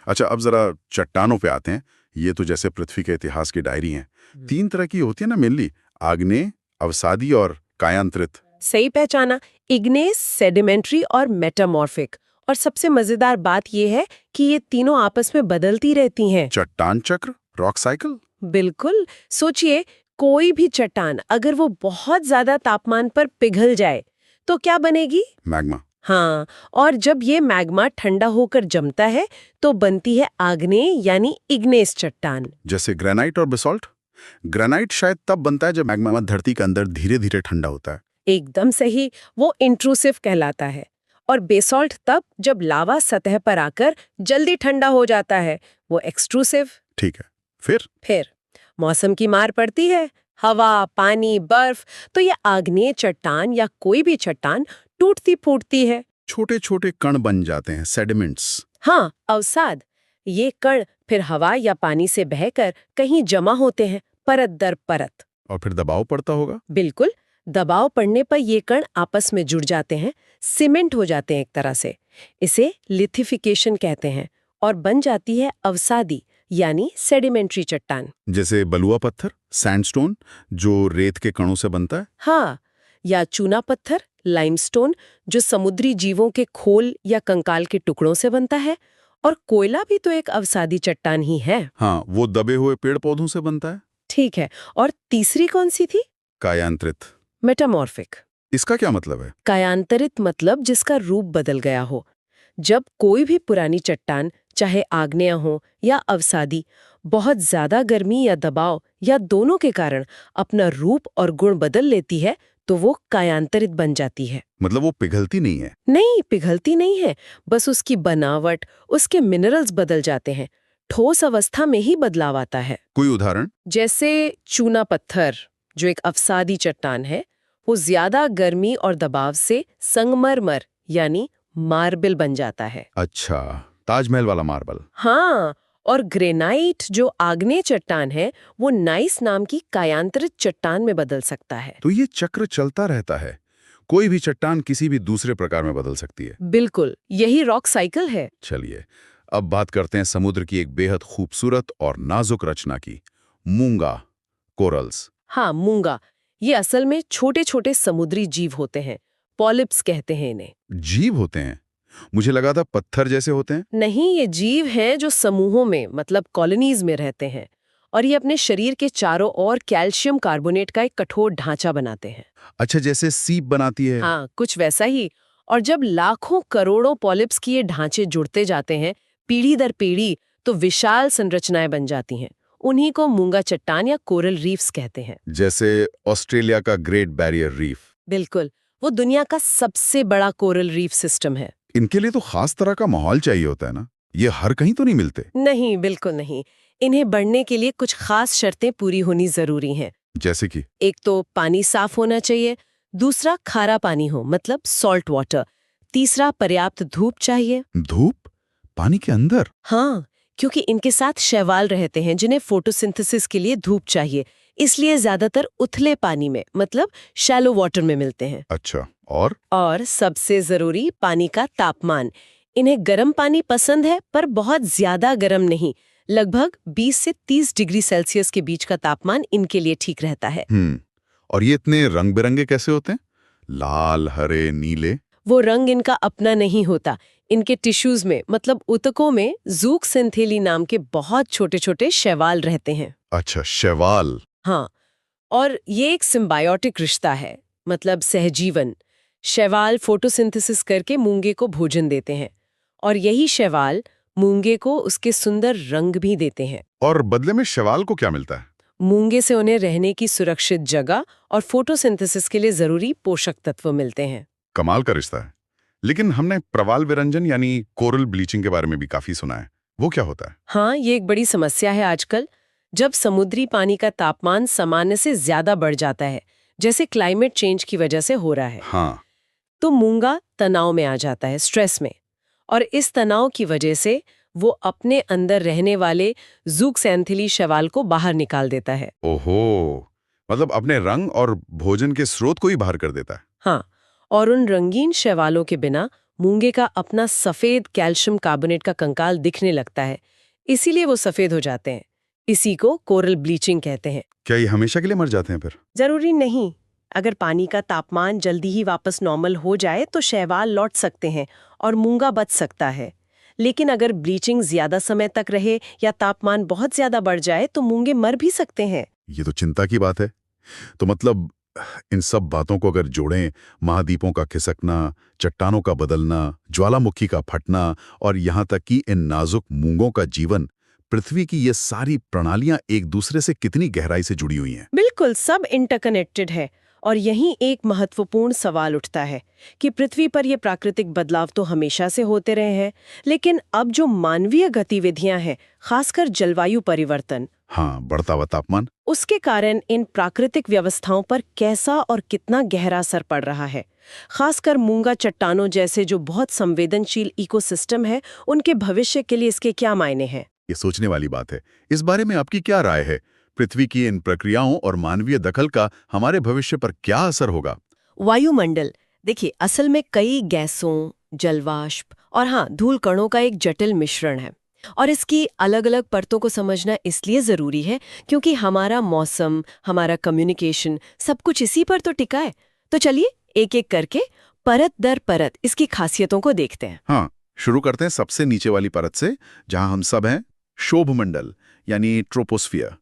अच्छा, अब जरा चट्टानों पे आते हैं। ये तो जैसे पृथ्वी के इतिहास की डायरी है। 3 तरह की होती है ना मेनली, आग्नेय, अवसादी और कायांतरित। सही पहचाना। इग्नेस, सेडिमेंट्री और मेटामॉर्फिक। और सबसे मजेदार बात यह है कि ये तीनों आपस में बदलती रहती हैं। चट्टान चक्र, रॉक साइकिल। बिल्कुल। सोचिए, कोई भी चट्टान अगर वो बहुत ज्यादा तापमान पर पिघल जाए तो क्या बनेगी? मैग्मा। हाँ, और जब ये मैग्मा ठंडा होकर जमता है तो बनती है आग्नेय यानी इग्नेस चट्टान। जैसे ग्रेनाइट और बेसॉल्ट। ग्रेनाइट शायद तब बनता है जब मैग्मा धरती के अंदर धीरे धीरे ठंडा होता है। एकदम सही, वो इंट्रूसिव कहलाता है। और बेसॉल्ट तब जब लावा सतह पर आकर जल्दी ठंडा हो जाता है, वो एक्सट्रूसिव। ठीक है, फिर मौसम की मार पड़ती है, हवा, पानी, बर्फ, तो ये आग्नेय चट्टान या कोई भी चट्टान टूटती फूटती है। छोटे छोटे कण बन जाते हैं, सेडिमेंट्स। हाँ, अवसाद। ये कण फिर हवा या पानी से बहकर कहीं जमा होते हैं, परत दर परत। और फिर दबाव पड़ता होगा। बिल्कुल। दबाव पड़ने पर ये कण आपस में जुड़ जाते हैं, सीमेंट हो जाते हैं एक तरह से। इसे लिथिफिकेशन कहते हैं और बन जाती है अवसादी यानी सेडिमेंट्री चट्टान। जैसे बलुआ पत्थर, सैंडस्टोन, जो रेत के कणों से बनता है। हाँ, या चूना पत्थर, लाइमस्टोन, जो समुद्री जीवों के खोल या कंकाल के टुकड़ों से बनता है। और कोयला भी तो एक अवसादी चट्टान ही है। हाँ, वो दबे हुए पेड़ पौधों से बनता है। ठीक है। और तीसरी कौन सी थी? कायांतरित। मेटामॉर्फिक। इसका क्या मतलब है? कायांतरित मतलब जिसका रूप बदल गया हो। जब कोई भी पुरानी चट्टान, चाहे आग्नेय हो या अवसादी, बहुत ज्यादा गर्मी या दबाव या दोनों के कारण अपना रूप और गुण बदल लेती है, तो वो कायांतरित बन जाती है। मतलब वो पिघलती नहीं है? नहीं, पिघलती नहीं है, बस उसकी बनावट, उसके मिनरल्स बदल जाते हैं। ठोस अवस्था में ही बदलाव आता है। कोई उदाहरण? जैसे चूना पत्थर, जो एक अवसादी चट्टान है, वो ज्यादा गर्मी और दबाव से संगमरमर यानी मार्बल बन जाता है। अच्छा, ताजमहल वाला मार्बल। हाँ, और ग्रेनाइट जो आग्नेय चट्टान है, वो नाइस नाम की कायांतरित चट्टान में बदल सकता है। तो ये चक्र चलता रहता है, कोई भी चट्टान किसी भी दूसरे प्रकार में बदल सकती है। बिल्कुल, यही रॉक साइकिल है। चलिए, अब बात करते हैं समुद्र की एक बेहद खूबसूरत और नाजुक रचना की, मूंगा, कोरल्स। हाँ, मूंगा। ये असल में छोटे छोटे समुद्री जीव होते हैं, पॉलिप्स कहते हैं इन्हें। जीव होते हैं? मुझे लगा था पत्थर जैसे होते हैं। नहीं, ये जीव हैं जो समूहों में मतलब कॉलोनीज में रहते हैं, और ये अपने शरीर के चारों ओर कैल्शियम कार्बोनेट का एक कठोर ढांचा बनाते हैं। अच्छा, जैसे सीप बनाती है। हाँ, कुछ वैसा ही। और जब लाखों करोड़ों पॉलिप्स की ये ढांचे जुड़ते जाते हैं पीढ़ी दर पीढ़ी, तो विशाल संरचनाएं बन जाती हैं। उन्हीं को मूंगा चट्टान या कोरल रीफ्स कहते हैं। जैसे ऑस्ट्रेलिया का ग्रेट बैरियर रीफ। बिल्कुल, वो दुनिया का सबसे बड़ा कोरल रीफ सिस्टम है। इनके लिए तो खास तरह का माहौल चाहिए होता है ना? ये हर कहीं तो नहीं मिलते। नहीं, बिल्कुल नहीं। इन्हें बढ़ने के लिए कुछ खास शर्तें पूरी होनी जरूरी हैं। जैसे कि? एक तो पानी साफ होना चाहिए, दूसरा खारा पानी हो मतलब सॉल्ट वाटर, तीसरा पर्याप्त धूप चाहिए। धूप? पानी के अंदर? हाँ, क्योंकि इनके साथ शैवाल रहते हैं जिन्हें फोटोसिंथेसिस के लिए धूप चाहिए, इसलिए ज्यादातर उथले पानी में मतलब शैलो वाटर में मिलते हैं। अच्छा, और सबसे जरूरी पानी का तापमान। इन्हें गर्म पानी पसंद है, पर बहुत ज्यादा गर्म नहीं। लगभग 20 से 30 डिग्री सेल्सियस के बीच का तापमान इनके लिए ठीक रहता है। और ये इतने रंग बिरंगे कैसे होते हैं? लाल, हरे, नीले? वो रंग इनका अपना नहीं होता। इनके टिश्यूज में मतलब ऊतकों में ज़ूक्सिंथेली नाम के बहुत छोटे छोटे शैवाल रहते हैं। अच्छा, शैवाल। हाँ, और ये एक सिम्बायोटिक रिश्ता है, मतलब सहजीवन। शैवाल फोटोसिंथेसिस करके मूंगे को भोजन देते हैं, और यही शैवाल मूंगे को उसके सुंदर रंग भी देते हैं। और बदले में शैवाल को क्या मिलता है? मूंगे से उन्हें रहने की सुरक्षित जगह और फोटोसिंथेसिस के लिए जरूरी पोषक तत्व मिलते हैं। कमाल का रिश्ता है। लेकिन हमने प्रवाल विरंजन यानी कोरल ब्लीचिंग के बारे में भी काफी सुना है। वो क्या होता है? हाँ, ये एक बड़ी समस्या है आजकल। जब समुद्री पानी का तापमान सामान्य से ज्यादा बढ़ जाता है, जैसे क्लाइमेट चेंज की वजह से हो रहा है, हाँ, तो मूंगा तनाव में आ जाता है, स्ट्रेस में। और इस तनाव की वजह से वो अपने अंदर रहने वाले ज़ूक्सिंथेली शैवाल को बाहर निकाल देता है। ओहो, मतलब अपने रंग और भोजन के स्रोत को ही बाहर कर देता है। हाँ, और उन रंगीन शैवालों के बिना मूंगे का अपना सफेद कैल्शियम कार्बोनेट का कंकाल दिखने लगता है, इसीलिए वो सफेद हो जाते हैं। इसी को कोरल ब्लीचिंग कहते हैं। क्या ये हमेशा के लिए मर जाते हैं फिर? जरूरी नहीं। अगर पानी का तापमान जल्दी ही वापस नॉर्मल हो जाए तो शैवाल लौट सकते हैं और मूंगा बच सकता है। लेकिन अगर ब्लीचिंग ज्यादा समय तक रहे या तापमान बहुत ज्यादा बढ़ जाए तो मूंगे मर भी सकते हैं। ये तो चिंता की बात है। तो मतलब इन सब बातों को अगर जोड़ें, महाद्वीपों का खिसकना, चट्टानों का बदलना, ज्वालामुखी का फटना और यहाँ तक कि इन नाजुक मूंगों का जीवन, पृथ्वी की ये सारी प्रणालियां एक दूसरे से कितनी गहराई से जुड़ी हुई हैं। बिल्कुल, सब इंटरकनेक्टेड है। और यहीं एक महत्वपूर्ण सवाल उठता है कि पृथ्वी पर ये प्राकृतिक बदलाव तो हमेशा से होते रहे हैं, लेकिन अब जो मानवीय गतिविधियां हैं, खासकर जलवायु परिवर्तन, हाँ, बढ़ता हुआ तापमान, उसके कारण इन प्राकृतिक व्यवस्थाओं पर कैसा और कितना गहरा असर पड़ रहा है। खासकर मूंगा चट्टानों जैसे जो बहुत संवेदनशील इकोसिस्टम है, उनके भविष्य के लिए इसके क्या मायने हैं? ये सोचने वाली बात है। इस बारे में आपकी क्या राय है? पृथ्वी की इन प्रक्रियाओं और मानवीय दखल का हमारे भविष्य पर क्या असर होगा? वायुमंडल, देखिए, असल में कई गैसों, जलवाष्प और हाँ, धूल कणों का एक जटिल मिश्रण है। और इसकी अलग अलग परतों को समझना इसलिए जरूरी है क्योंकि हमारा मौसम, हमारा कम्युनिकेशन, सब कुछ इसी पर तो टिका है। तो चलिए एक एक करके परत दर परत इसकी खासियतों को देखते हैं। हाँ, शुरू करते हैं सबसे नीचे वाली परत से, जहां हम सब हैं, शोभमंडल यानी ट्रोपोस्फियर।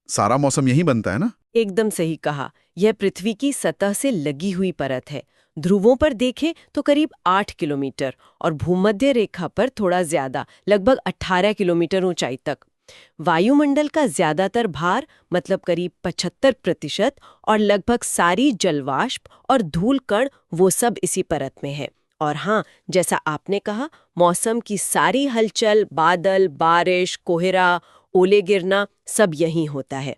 सारा मौसम यही बनता है ना? एकदम सही कहा। यह पृथ्वी की सतह से लगी हुई परत है। ध्रुवों पर देखें तो करीब 8 किलोमीटर और भूमध्य रेखा पर थोड़ा ज्यादा, लगभग 18 किलोमीटर ऊंचाई तक। वायुमंडल का ज्यादातर भार मतलब करीब 75% और लगभग सारी जलवाष्प और धूल कण वो सब इसी परत में है। और हाँ, जैसा आपने कहा, मौसम की सारी हलचल, बादल, बारिश, कोहरा, ओले गिरना, सब यहीं होता है।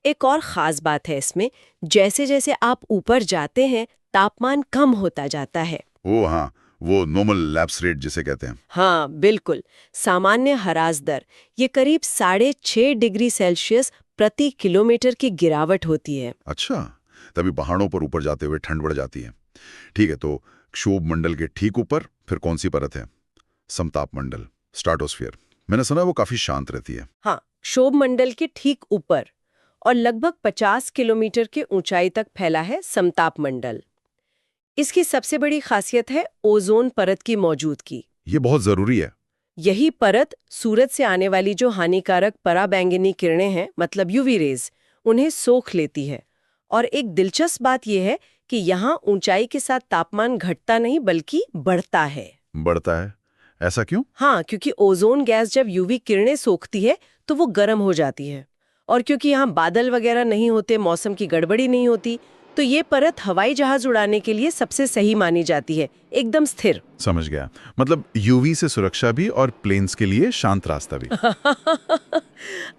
एक और खास बात है इसमें, जैसे जैसे आप ऊपर जाते हैं तापमान कम होता जाता है। ओ हाँ, वो नॉर्मल लैप्स रेट जिसे कहते हैं। हाँ बिल्कुल, सामान्य हरास दर ये करीब 6.5 डिग्री सेल्सियस प्रति किलोमीटर की गिरावट होती है। अच्छा, तभी पहाड़ों पर ऊपर जाते हुए ठंड बढ़ जाती है। ठीक है, तो क्षोभ मंडल के ठीक ऊपर फिर कौन सी परत है? समताप मंडल, स्ट्रेटोस्फीयर। मैंने सुना है वो काफी शांत रहती है। हाँ, क्षोभ मंडल के ठीक ऊपर और लगभग 50 किलोमीटर की ऊंचाई तक फैला है समताप मंडल। इसकी सबसे बड़ी खासियत है ओजोन परत की मौजूदगी। ये बहुत जरूरी है। यही परत सूरज से आने वाली जो हानिकारक पराबैंगनी किरणें हैं, मतलब यूवी रेज, उन्हें सोख लेती है। और एक दिलचस्प बात यह है कि यहाँ ऊंचाई के साथ तापमान घटता नहीं बल्कि बढ़ता है। बढ़ता है? ऐसा क्यों? हाँ, क्योंकि ओजोन गैस जब यूवी किरणें सोखती है तो वो गर्म हो जाती है, और क्योंकि यहाँ बादल वगैरह नहीं होते, मौसम की गड़बड़ी नहीं होती, तो ये परत हवाई जहाज उड़ाने के लिए सबसे सही मानी जाती है, एकदम स्थिर। समझ गया, मतलब यूवी से सुरक्षा भी और प्लेन्स के लिए शांत रास्ता भी।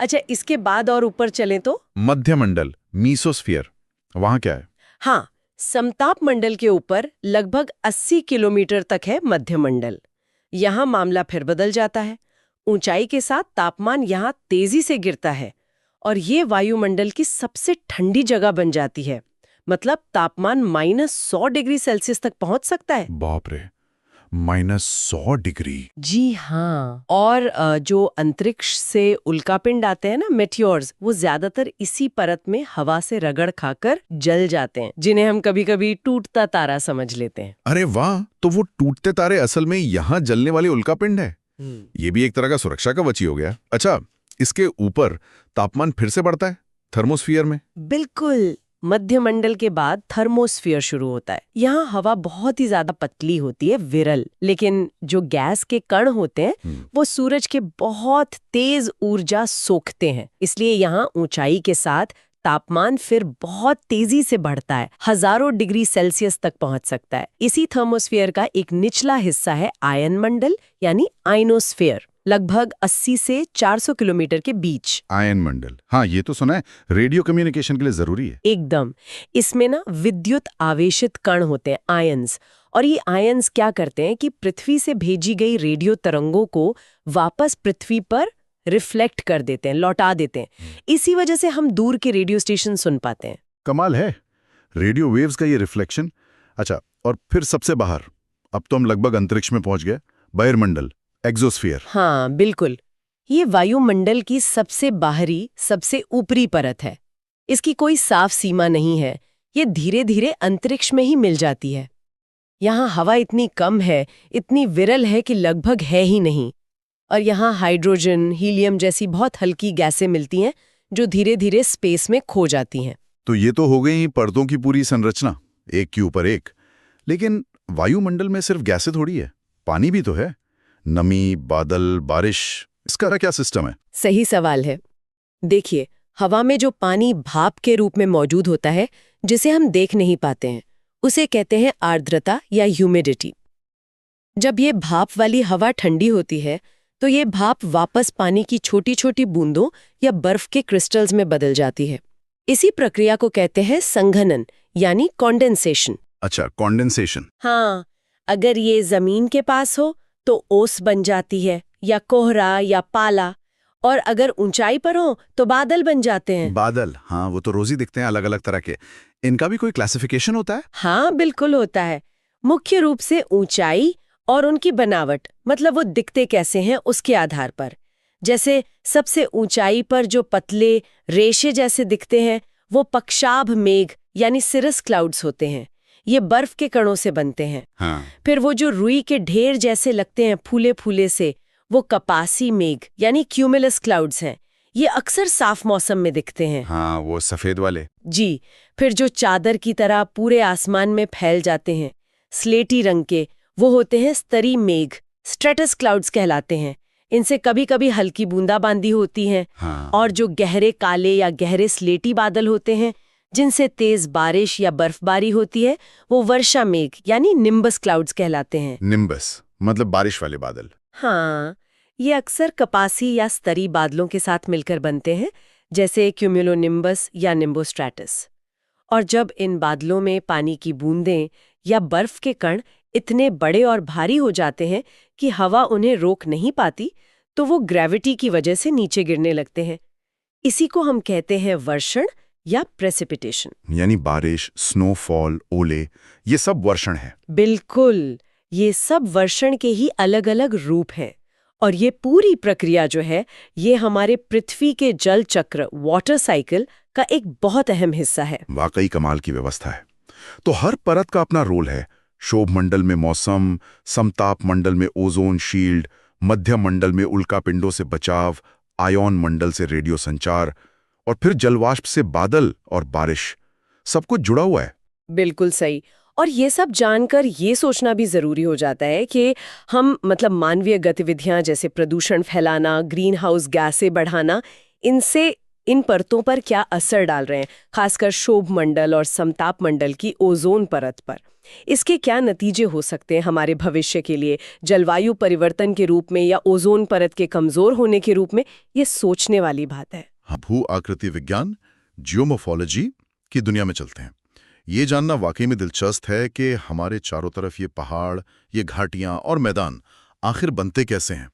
अच्छा, इसके बाद और ऊपर चलें तो मध्य मंडल, मीसोस्फीयर, वहां क्या है? हाँ, समताप मंडल के ऊपर लगभग 80 किलोमीटर तक है मध्य मंडल। यहाँ मामला फिर बदल जाता है। ऊंचाई के साथ तापमान यहाँ तेजी से गिरता है और ये वायुमंडल की सबसे ठंडी जगह बन जाती है। मतलब तापमान -100 डिग्री सेल्सियस तक पहुंच सकता है। बाप रे, -100 डिग्री। जी हाँ, और जो अंतरिक्ष से उल्कापिंड आते हैं ना, मेटियोर्स, वो ज्यादातर इसी परत में हवा से रगड़ खाकर जल जाते हैं, जिन्हें हम कभी-कभी टूटता तारा समझ लेते हैं। अरे वाह, तो वो टूटते तारे असल में यहाँ जलने वाले उल्कापिंड है। ये भी एक तरह का सुरक्षा कवच ही हो गया। अच्छा, इसके ऊपर तापमान फिर से बढ़ता है थर्मोस्फीयर में? बिल्कुल, मध्य मंडल के बाद थर्मोस्फीयर शुरू होता है। यहाँ हवा बहुत ही ज्यादा पतली होती है, विरल, लेकिन जो गैस के कण होते हैं वो सूरज के बहुत तेज ऊर्जा सोखते हैं। इसलिए यहाँ ऊंचाई के साथ तापमान फिर बहुत तेजी से बढ़ता है, हजारों डिग्री सेल्सियस तक पहुंच सकता है। इसी थर्मोस्फीयर का एक निचला हिस्सा है आयन मंडल, यानी आयनोस्फीयर, लगभग 80 से 400 किलोमीटर के बीच। आयन मंडल, हाँ ये तो सुना है, रेडियो कम्युनिकेशन के लिए जरूरी है। एकदम, इसमें ना विद्युत आवेशित कण होते हैं, आयंस, और ये आयंस क्या करते हैं कि पृथ्वी से भेजी गई रेडियो तरंगों को वापस पृथ्वी पर रिफ्लेक्ट कर देते हैं, लौटा देते हैं। इसी वजह से हम दूर के रेडियो स्टेशन सुन पाते हैं। कमाल है, रेडियो वेव्स का ये रिफ्लेक्शन। अच्छा, और फिर सबसे बाहर, अब तो हम लगभग अंतरिक्ष में पहुंच गए, बहिर्मंडल, एक्सोस्फीयर। हाँ बिल्कुल, ये वायुमंडल की सबसे बाहरी, सबसे ऊपरी परत है। इसकी कोई साफ सीमा नहीं है, ये धीरे धीरे अंतरिक्ष में ही मिल जाती है। यहाँ हवा इतनी कम है, इतनी विरल है कि लगभग है ही नहीं, और यहाँ हाइड्रोजन, हीलियम जैसी बहुत हल्की गैसें मिलती हैं जो धीरे धीरे स्पेस में खो जाती हैं। तो ये तो हो गई परतों की पूरी संरचना, एक के ऊपर एक। लेकिन वायुमंडल में सिर्फ गैसें थोड़ी है, पानी भी तो है। नमी, बादल, बारिश, इसका क्या सिस्टम है? सही सवाल है। देखिए, हवा में जो पानी भाप के रूप में मौजूद होता है, जिसे हम देख नहीं पाते हैं, उसे कहते हैं आर्द्रता या ह्यूमिडिटी। जब ये भाप वाली हवा ठंडी होती है तो ये भाप वापस पानी की छोटी छोटी बूंदों या बर्फ के क्रिस्टल्स में बदल जाती है। इसी प्रक्रिया को कहते हैं संघनन, यानी कॉन्डेंसेशन। अच्छा, कॉन्डेंसेशन। हाँ, अगर ये जमीन के पास हो तो ओस बन जाती है, या कोहरा या पाला, और अगर ऊंचाई पर हो तो बादल बन जाते हैं। बादल, हाँ वो तो रोज ही दिखते हैं अलग अलग तरह के। इनका भी कोई क्लासिफिकेशन होता है? हाँ बिल्कुल होता है। मुख्य रूप से ऊंचाई और उनकी बनावट, मतलब वो दिखते कैसे हैं, उसके आधार पर। जैसे सबसे ऊंचाई पर जो पतले रेशे जैसे दिखते हैं वो पक्षाभ मेघ यानी सिरस क्लाउड्स होते हैं। ये बर्फ के कणों से बनते हैं। हाँ। फिर वो जो रुई के ढेर जैसे लगते हैं फूले फूले से, वो कपासी मेघ यानी क्यूमुलस क्लाउड्स हैं। ये अक्सर साफ मौसम में दिखते हैं। हाँ, वो सफेद वाले। जी। फिर जो चादर की तरह पूरे आसमान में फैल जाते हैं, स्लेटी रंग के, वो होते हैं स्तरी मेघ, स्ट्रेटस क्लाउड्स कहलाते हैं। इनसे कभी कभी हल्की बूंदाबांदी होती है। हाँ। और जो गहरे काले या गहरे स्लेटी बादल होते हैं, जिनसे तेज बारिश या बर्फबारी होती है, वो वर्षा मेघ यानी निम्बस क्लाउड्स कहलाते हैं। निम्बस मतलब बारिश वाले बादल। हाँ, ये अक्सर कपासी या स्तरी बादलों के साथ मिलकर बनते हैं, जैसे क्यूमुलोनिम्बस या निम्बोस्ट्रैटस। और जब इन बादलों में पानी की बूंदें या बर्फ के कण इतने बड़े और भारी हो जाते हैं कि हवा उन्हें रोक नहीं पाती, तो वो ग्रेविटी की वजह से नीचे गिरने लगते हैं। इसी को हम कहते हैं वर्षण या प्रेसिपिटेशन। यानी बारिश, स्नोफॉल, ओले, ये सब वर्षण है। बिल्कुल, ये सब वर्षण के ही अलग अलग रूप हैं। और ये पूरी प्रक्रिया जो है, ये हमारे पृथ्वी के जल चक्र वाटर साइकिल का एक बहुत अहम हिस्सा है। वाकई कमाल की व्यवस्था है। तो हर परत का अपना रोल है। शोभ मंडल में मौसम, समताप मंडल में ओजोन शील्ड, मध्य मंडल में उल्कापिंडों से बचाव, आयन मंडल से रेडियो संचार, और फिर जलवाष्प से बादल और बारिश। सब कुछ जुड़ा हुआ है। बिल्कुल सही। और ये सब जानकर ये सोचना भी जरूरी हो जाता है कि हम मानवीय गतिविधियां जैसे प्रदूषण फैलाना, ग्रीन हाउस गैसें बढ़ाना, इनसे इन परतों पर क्या असर डाल रहे हैं, खासकर शोभ मंडल और समताप मंडल की ओजोन परत पर। इसके क्या नतीजे हो सकते हैं हमारे भविष्य के लिए, जलवायु परिवर्तन के रूप में या ओजोन परत के कमजोर होने के रूप में, ये सोचने वाली बात है। भू आकृति विज्ञान, जियोमोफोलॉजी की दुनिया में चलते हैं। ये जानना वाकई में दिलचस्प है कि हमारे चारों तरफ ये पहाड़, ये घाटियां और मैदान आखिर बनते कैसे हैं,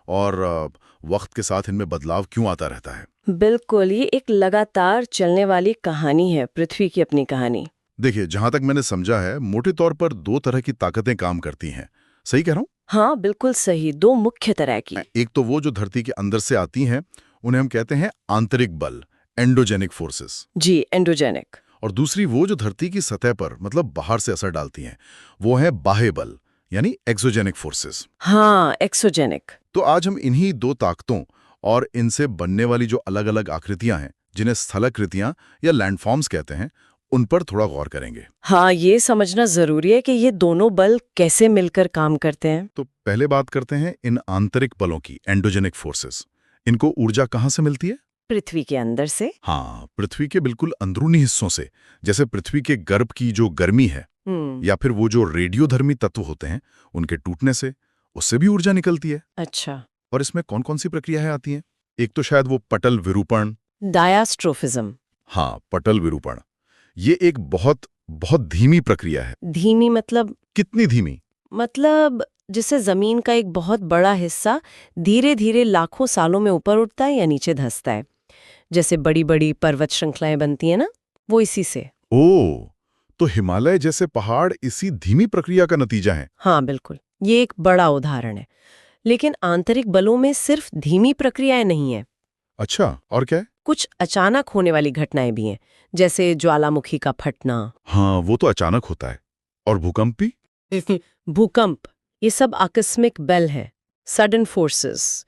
और वक्त के साथ इनमें बदलाव क्यों आता रहता है। बिल्कुल, ये एक लगातार चलने वाली कहानी है, पृथ्वी की अपनी कहानी। देखिए, जहां तक मैंने समझा है, मोटे तौर पर दो तरह की ताकतें काम करती हैं। सही कह रहा हूं? हाँ, बिल्कुल सही। दो मुख्य तरह की। एक तो वो जो धरती के अंदर से आती हैं, उन्हें हम कहते हैं आंतरिक बल, एंडोजेनिक फोर्सेस। जी, एंडोजेनिक। और दूसरी वो जो धरती की सतह पर बाहर से असर डालती हैं, वो है बाह्य बल, यानी एक्सोजेनिक फोर्सेस। हाँ, एक्सोजेनिक। तो आज हम इन्हीं दो ताकतों और इनसे बनने वाली जो अलग अलग आकृतियां हैं, जिन्हें स्थलाकृतियां या लैंडफॉर्म्स कहते हैं, उन पर थोड़ा गौर करेंगे। हाँ, ये समझना जरूरी है कि ये दोनों बल कैसे मिलकर काम करते हैं। तो पहले बात करते हैं इन आंतरिक बलों की, एंडोजेनिक फोर्सेस। इनको ऊर्जा कहाँ से मिलती है? पृथ्वी के अंदर से। हाँ, पृथ्वी के बिल्कुल अंदरूनी हिस्सों से, जैसे पृथ्वी के गर्भ की जो गर्मी है, या फिर वो जो रेडियोधर्मी तत्व होते हैं, उनके टूटने से, उससे भी ऊर्जा निकलती है। अच्छा। और इसमें कौन कौन सी प्रक्रियाएं आती हैं? एक तो शायद वो पटल विरूपण। डायास्ट्रोफिज्म। हाँ, पटल विरूपण। ये एक बहुत बहुत धीमी प्रक्रिया है। धीमी मतलब? कितनी धीमी? मतलब जिससे जमीन का एक बहुत बड़ा हिस्सा धीरे धीरे लाखों सालों में ऊपर उठता है या नीचे धंसता है। जैसे बड़ी बड़ी पर्वत श्रृंखलाएं बनती है ना, वो इसी से। ओह, तो हिमालय जैसे पहाड़ इसी धीमी प्रक्रिया का नतीजा है। हाँ, बिल्कुल, ये एक बड़ा उदाहरण है। लेकिन आंतरिक बलों में सिर्फ धीमी प्रक्रियाएं नहीं है। अच्छा, और क्या है? कुछ अचानक होने वाली घटनाएं भी हैं, जैसे ज्वालामुखी का फटना। हाँ, वो तो अचानक होता है। और भूकंप भी? भूकंप, ये सब आकस्मिक बल है, सडन फोर्सेस।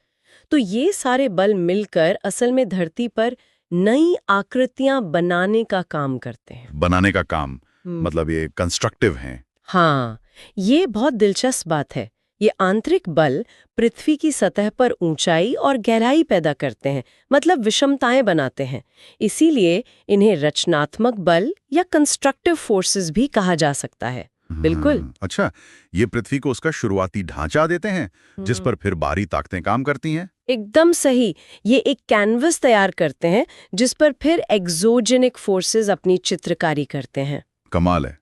तो ये सारे बल मिलकर असल में धरती पर नई आकृतियां बनाने का काम करते हैं। बनाने का काम मतलब ये कंस्ट्रक्टिव हैं। हाँ, ये बहुत दिलचस्प बात है। ये आंतरिक बल पृथ्वी की सतह पर ऊंचाई और गहराई पैदा करते हैं, मतलब विषमताएं बनाते हैं। इसीलिए इन्हें रचनात्मक बल या कंस्ट्रक्टिव फोर्सेस भी कहा जा सकता है। बिल्कुल। अच्छा, ये पृथ्वी को उसका शुरुआती ढांचा देते हैं, जिस पर फिर बाहरी ताकतें काम करती हैं। एकदम सही। ये एक कैनवस तैयार करते हैं, जिस पर फिर एक्सोजेनिक फोर्सेस अपनी चित्रकारी करते हैं। कमाल है।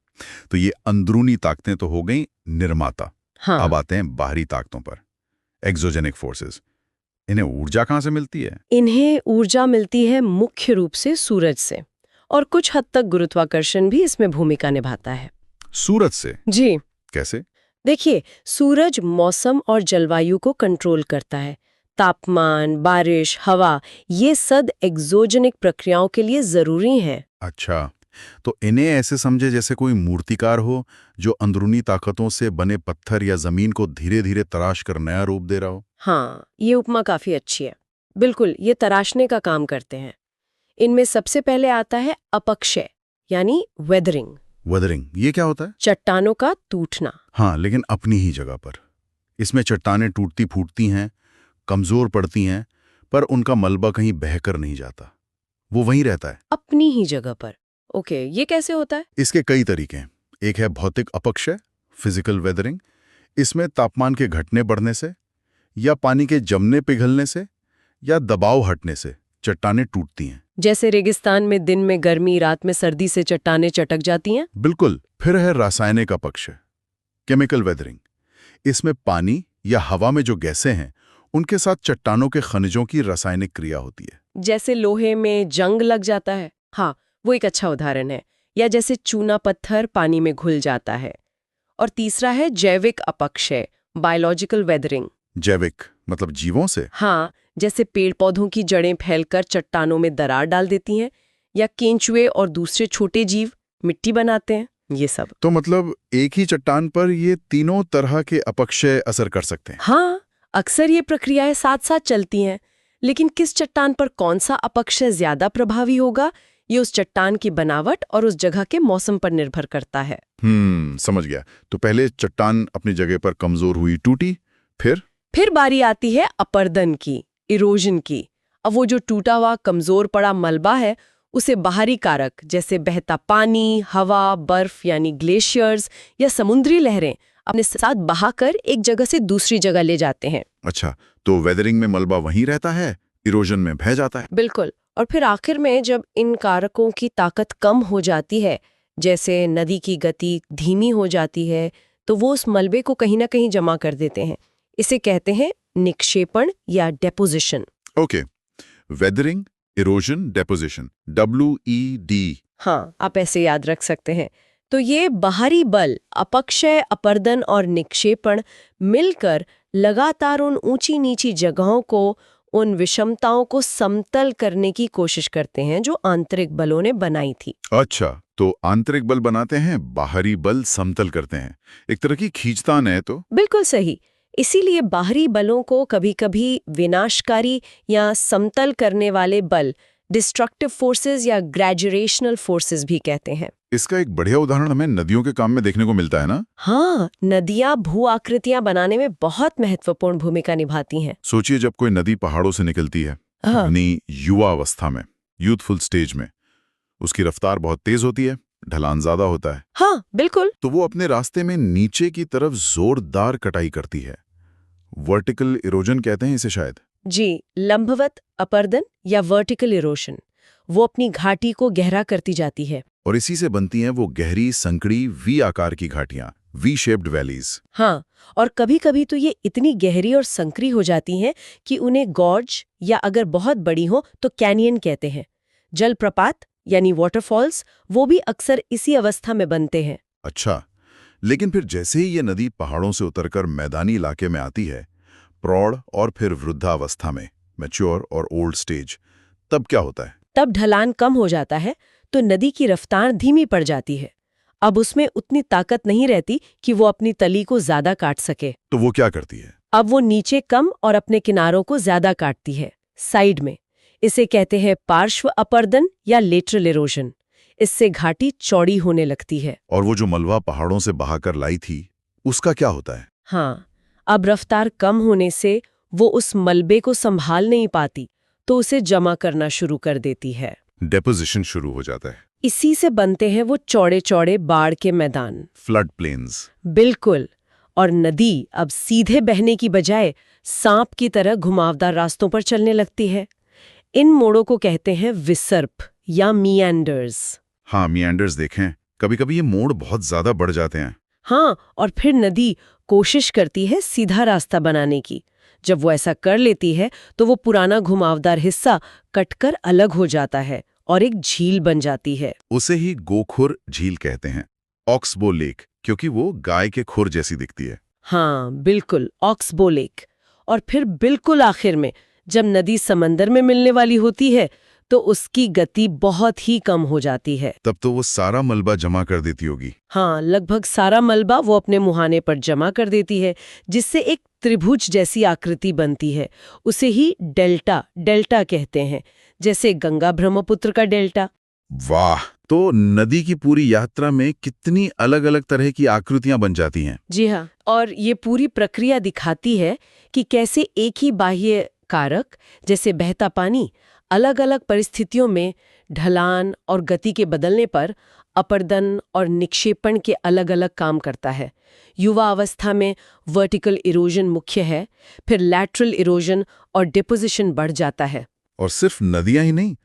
तो ये अंदरूनी ताकतें तो हो गई निर्माता। हाँ। अब आते हैं बाहरी ताकतों पर, एक्सोजेनिक फोर्सेस। इन्हें ऊर्जा कहाँ से मिलती है? इन्हें ऊर्जा मिलती है मुख्य रूप से सूरज से, और कुछ हद तक गुरुत्वाकर्षण भी इसमें भूमिका निभाता है। सूरज से? जी। कैसे? देखिए, सूरज मौसम और जलवायु को कंट्रोल करता है। तापमान, बारिश, हवा, ये सब एक्सोजेनिक प्रक्रियाओं के लिए जरूरी हैं। अच्छा, तो इन्हें ऐसे समझे जैसे कोई मूर्तिकार हो जो अंदरूनी ताकतों से बने पत्थर या जमीन को धीरे धीरे तराश कर नया रूप दे रहा हो। हाँ, ये उपमा काफी अच्छी है। बिल्कुल, ये तराशने का काम करते हैं। इनमें सबसे पहले आता है अपक्षय, यानी वेदरिंग। वेदरिंग, ये क्या होता है? चट्टानों का टूटना। हाँ, लेकिन अपनी ही जगह पर। इसमें चट्टानें टूटती फूटती हैं, कमजोर पड़ती हैं, पर उनका मलबा कहीं बहकर नहीं जाता, वो वहीं रहता है। अपनी ही जगह पर। ओके, ये कैसे होता है? इसके कई तरीके हैं। एक है भौतिक अपक्षय, फिजिकल वेदरिंग। इसमें तापमान के घटने बढ़ने से, या पानी के जमने पिघलने से, या दबाव हटने से चट्टानें टूटती हैं। जैसे रेगिस्तान में दिन में गर्मी, रात में सर्दी से चट्टानें चटक जाती हैं। बिल्कुल। फिर है रासायनिक अपक्षय, केमिकल वेदरिंग। इसमें पानी या हवा में जो गैसें हैं उनके साथ चट्टानों के खनिजों की रासायनिक क्रिया होती है। जैसे लोहे में जंग लग जाता है, हाँ वो एक अच्छा उदाहरण है। या जैसे चूना पत्थर पानी में घुल जाता है। और तीसरा है जैविक अपक्षय, बायोलॉजिकल वेदरिंग। जैविक मतलब जीवों से? हाँ, जैसे पेड़ पौधों की जड़ें फैलकर चट्टानों में दरार डाल देती हैं, या केंचुए और दूसरे छोटे जीव मिट्टी बनाते हैं, ये सब। तो मतलब एक ही चट्टान पर ये तीनों तरह के अपक्षय असर कर सकते हैं? हाँ, अक्सर ये प्रक्रियाएं साथ साथ चलती हैं, लेकिन किस चट्टान पर कौन सा अपक्षय ज्यादा प्रभावी होगा, ये उस चट्टान की बनावट और उस जगह के मौसम पर निर्भर करता है। समझ गया। तो पहले चट्टान अपनी जगह पर कमजोर हुई, टूटी, फिर बारी आती है अपर्दन की, इरोजन की। अब वो जो टूटा हुआ कमजोर पड़ा मलबा है, उसे बाहरी कारक जैसे बहता पानी, हवा, बर्फ यानी ग्लेशियर्स या समुद्री लहरें अपने साथ बहाकर एक जगह से दूसरी जगह ले जाते हैं। अच्छा, तो वेदरिंग में मलबा वहीं रहता है, इरोजन में बह जाता है। बिल्कुल। और फिर आखिर में जब इन कारकों की ताकत कम हो जाती है, जैसे नदी की गति धीमी हो जाती है, तो वो उस मलबे को कहीं ना कहीं जमा कर देते हैं। इसे कहते हैं निक्षेपण या deposition. Okay, weathering, erosion, deposition, WED। हाँ, आप ऐसे याद रख सकते हैं। तो ये बाहरी बल, अपक्षय, अपर्दन और निक्षेपण मिलकर लगातार उन ऊंची नीची जगहों को, उन विषमताओं को समतल करने की कोशिश करते हैं जो आंतरिक बलों ने बनाई थी। अच्छा, तो आंतरिक बल बनाते हैं, बाहरी बल समतल करते हैं। एक तरह की खींचतान है तो? बिल्कुल सही। इसीलिए बाहरी बलों को कभी-कभी विनाशकारी या समतल करने वाले बल, डिस्ट्रक्टिव फोर्सेस या ग्रेजुरेशनल फोर्सेस भी कहते हैं। इसका एक बढ़िया उदाहरण हमें नदियों के काम में देखने को मिलता है ना? हाँ, नदियां भू आकृतियां बनाने में बहुत महत्वपूर्ण भूमिका निभाती हैं। सोचिए, जब कोई नदी पहाड़ों से निकलती है, हाँ। यानी युवा अवस्था में, यूथफुल स्टेज में, उसकी रफ्तार बहुत तेज होती है, ढलान ज्यादा होता है। हाँ, बिल्कुल। तो वो अपने रास्ते में नीचे की तरफ जोरदार कटाई करती है। वर्टिकल इरोजन कहते हैं इसे शायद। जी, लंबवत अपर्दन या वर्टिकल इरोशन। वो अपनी घाटी को गहरा करती जाती है। और इसी से बनती हैं वो गहरी संकड़ी वी आकार की घाटियां, वी शेप्ड वैलीज। हाँ, और कभी-कभी तो ये इतनी गहरी और संकरी हो जाती हैं कि उन्हें गॉर्ज या अगर बहुत बड़ी हो तो कैनियन कहते हैं। जलप्रपात यानी वाटरफॉल्स, वो भी अक्सर इसी अवस्था में बनते हैं। अच्छा, लेकिन फिर जैसे ही ये नदी पहाड़ों से उतरकर मैदानी इलाके में आती है, प्रौढ़ और फिर वृद्धावस्था में, मैच्योर और ओल्ड स्टेज, तब क्या होता है? तब ढलान कम हो जाता है, तो नदी की रफ्तार धीमी पड़ जाती है। अब उसमें उतनी ताकत नहीं रहती कि वो अपनी तली को ज्यादा काट सके। तो वो क्या करती है? अब वो नीचे कम और अपने किनारों को ज्यादा काटती है, साइड में। इसे कहते हैं पार्श्व अपर्दन या लेटरल इरोजन। इससे घाटी चौड़ी होने लगती है। और वो जो मलबा पहाड़ों से बहाकर लाई थी, उसका क्या होता है? हाँ, अब रफ्तार कम होने से वो उस मलबे को संभाल नहीं पाती, तो उसे जमा करना शुरू कर देती है। डेपोजिशन शुरू हो जाता है। इसी से बनते हैं वो चौड़े चौड़े बाढ़ के मैदान, फ्लड प्लेन्स। बिल्कुल। और नदी अब सीधे बहने की बजाय सांप की तरह घुमावदार रास्तों पर चलने लगती है। इन मोड़ों को कहते हैं विसर्प या मिएंडर्स। हाँ, मिएंडर्स देखें। कभी कभी ये मोड़ बहुत ज्यादा बढ़ जाते हैं। हाँ, और फिर नदी कोशिश करती है सीधा रास्ता बनाने की। जब वो ऐसा कर लेती है तो वो पुराना घुमावदार हिस्सा कटकर अलग हो जाता है और एक झील बन जाती है। उसे ही गोखुर झील कहते हैं, ऑक्सबो लेक, क्योंकि वो गाय के खुर जैसी दिखती है। हाँ, बिल्कुल, ऑक्सबो लेक। और फिर बिल्कुल आखिर में जब नदी समंदर में मिलने वाली होती है तो उसकी गति बहुत ही कम हो जाती है। तब तो वो सारा मलबा जमा कर देती होगी। हाँ, लगभग सारा मलबा वो अपने मुहाने पर जमा कर देती है, जिससे एक त्रिभुज जैसी आकृति बनती है। उसे ही डेल्टा कहते हैं, जैसे गंगा ब्रह्मपुत्र का डेल्टा। वाह, तो नदी की पूरी यात्रा में कितनी अलग अलग तरह की आकृतियां बन जाती हैं। जी हाँ, और ये पूरी प्रक्रिया दिखाती है कि कैसे एक ही बाह्य कारक जैसे बहता पानी अलग अलग परिस्थितियों में ढलान और गति के बदलने पर अपर्दन और निक्षेपण के अलग अलग काम करता है। युवा अवस्था में वर्टिकल इरोजन मुख्य है, फिर लैटरल इरोजन और डिपोजिशन बढ़ जाता है। और सिर्फ नदियां ही नहीं,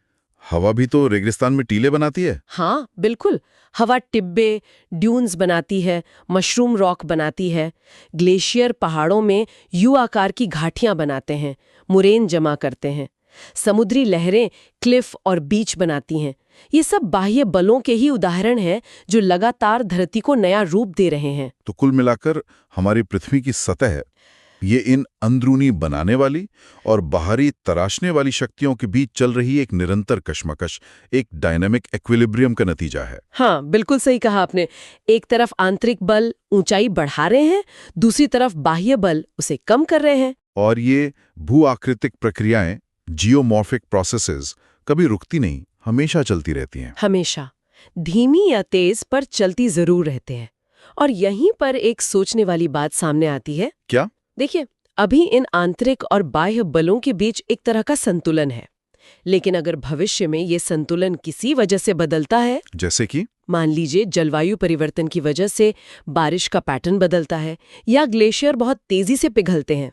हवा भी तो रेगिस्तान में टीले बनाती है। हाँ बिल्कुल, हवा टिब्बे, ड्यून्स बनाती है, मशरूम रॉक बनाती है। ग्लेशियर पहाड़ों में यू आकार की घाटियां बनाते हैं, मुरेन जमा करते हैं। समुद्री लहरें क्लिफ और बीच बनाती हैं। ये सब बाह्य बलों के ही उदाहरण हैं जो लगातार धरती को नया रूप दे रहे हैं। तो कुल मिलाकर हमारी पृथ्वी की सतह ये इन अंदरूनी बनाने वाली और बाहरी तराशने वाली शक्तियों के बीच चल रही एक निरंतर कशमकश, एक डायनामिक इक्विलिब्रियम का नतीजा है। हाँ बिल्कुल सही कहा आपने। एक तरफ आंतरिक बल ऊंचाई बढ़ा रहे हैं, दूसरी तरफ बाह्य बल उसे कम कर रहे हैं। और ये भू-आकृतिक प्रक्रियाएं, जियोमॉर्फिक प्रोसेसेस, कभी रुकती नहीं, हमेशा चलती रहती हैं। हमेशा धीमी या तेज पर चलती जरूर रहते हैं। और यहीं पर एक सोचने वाली बात सामने आती है। क्या? देखिए, अभी इन आंतरिक और बाह्य बलों के बीच एक तरह का संतुलन है, लेकिन अगर भविष्य में ये संतुलन किसी वजह से बदलता है, जैसे कि मान लीजिए जलवायु परिवर्तन की वजह से बारिश का पैटर्न बदलता है, या ग्लेशियर बहुत तेजी से पिघलते हैं,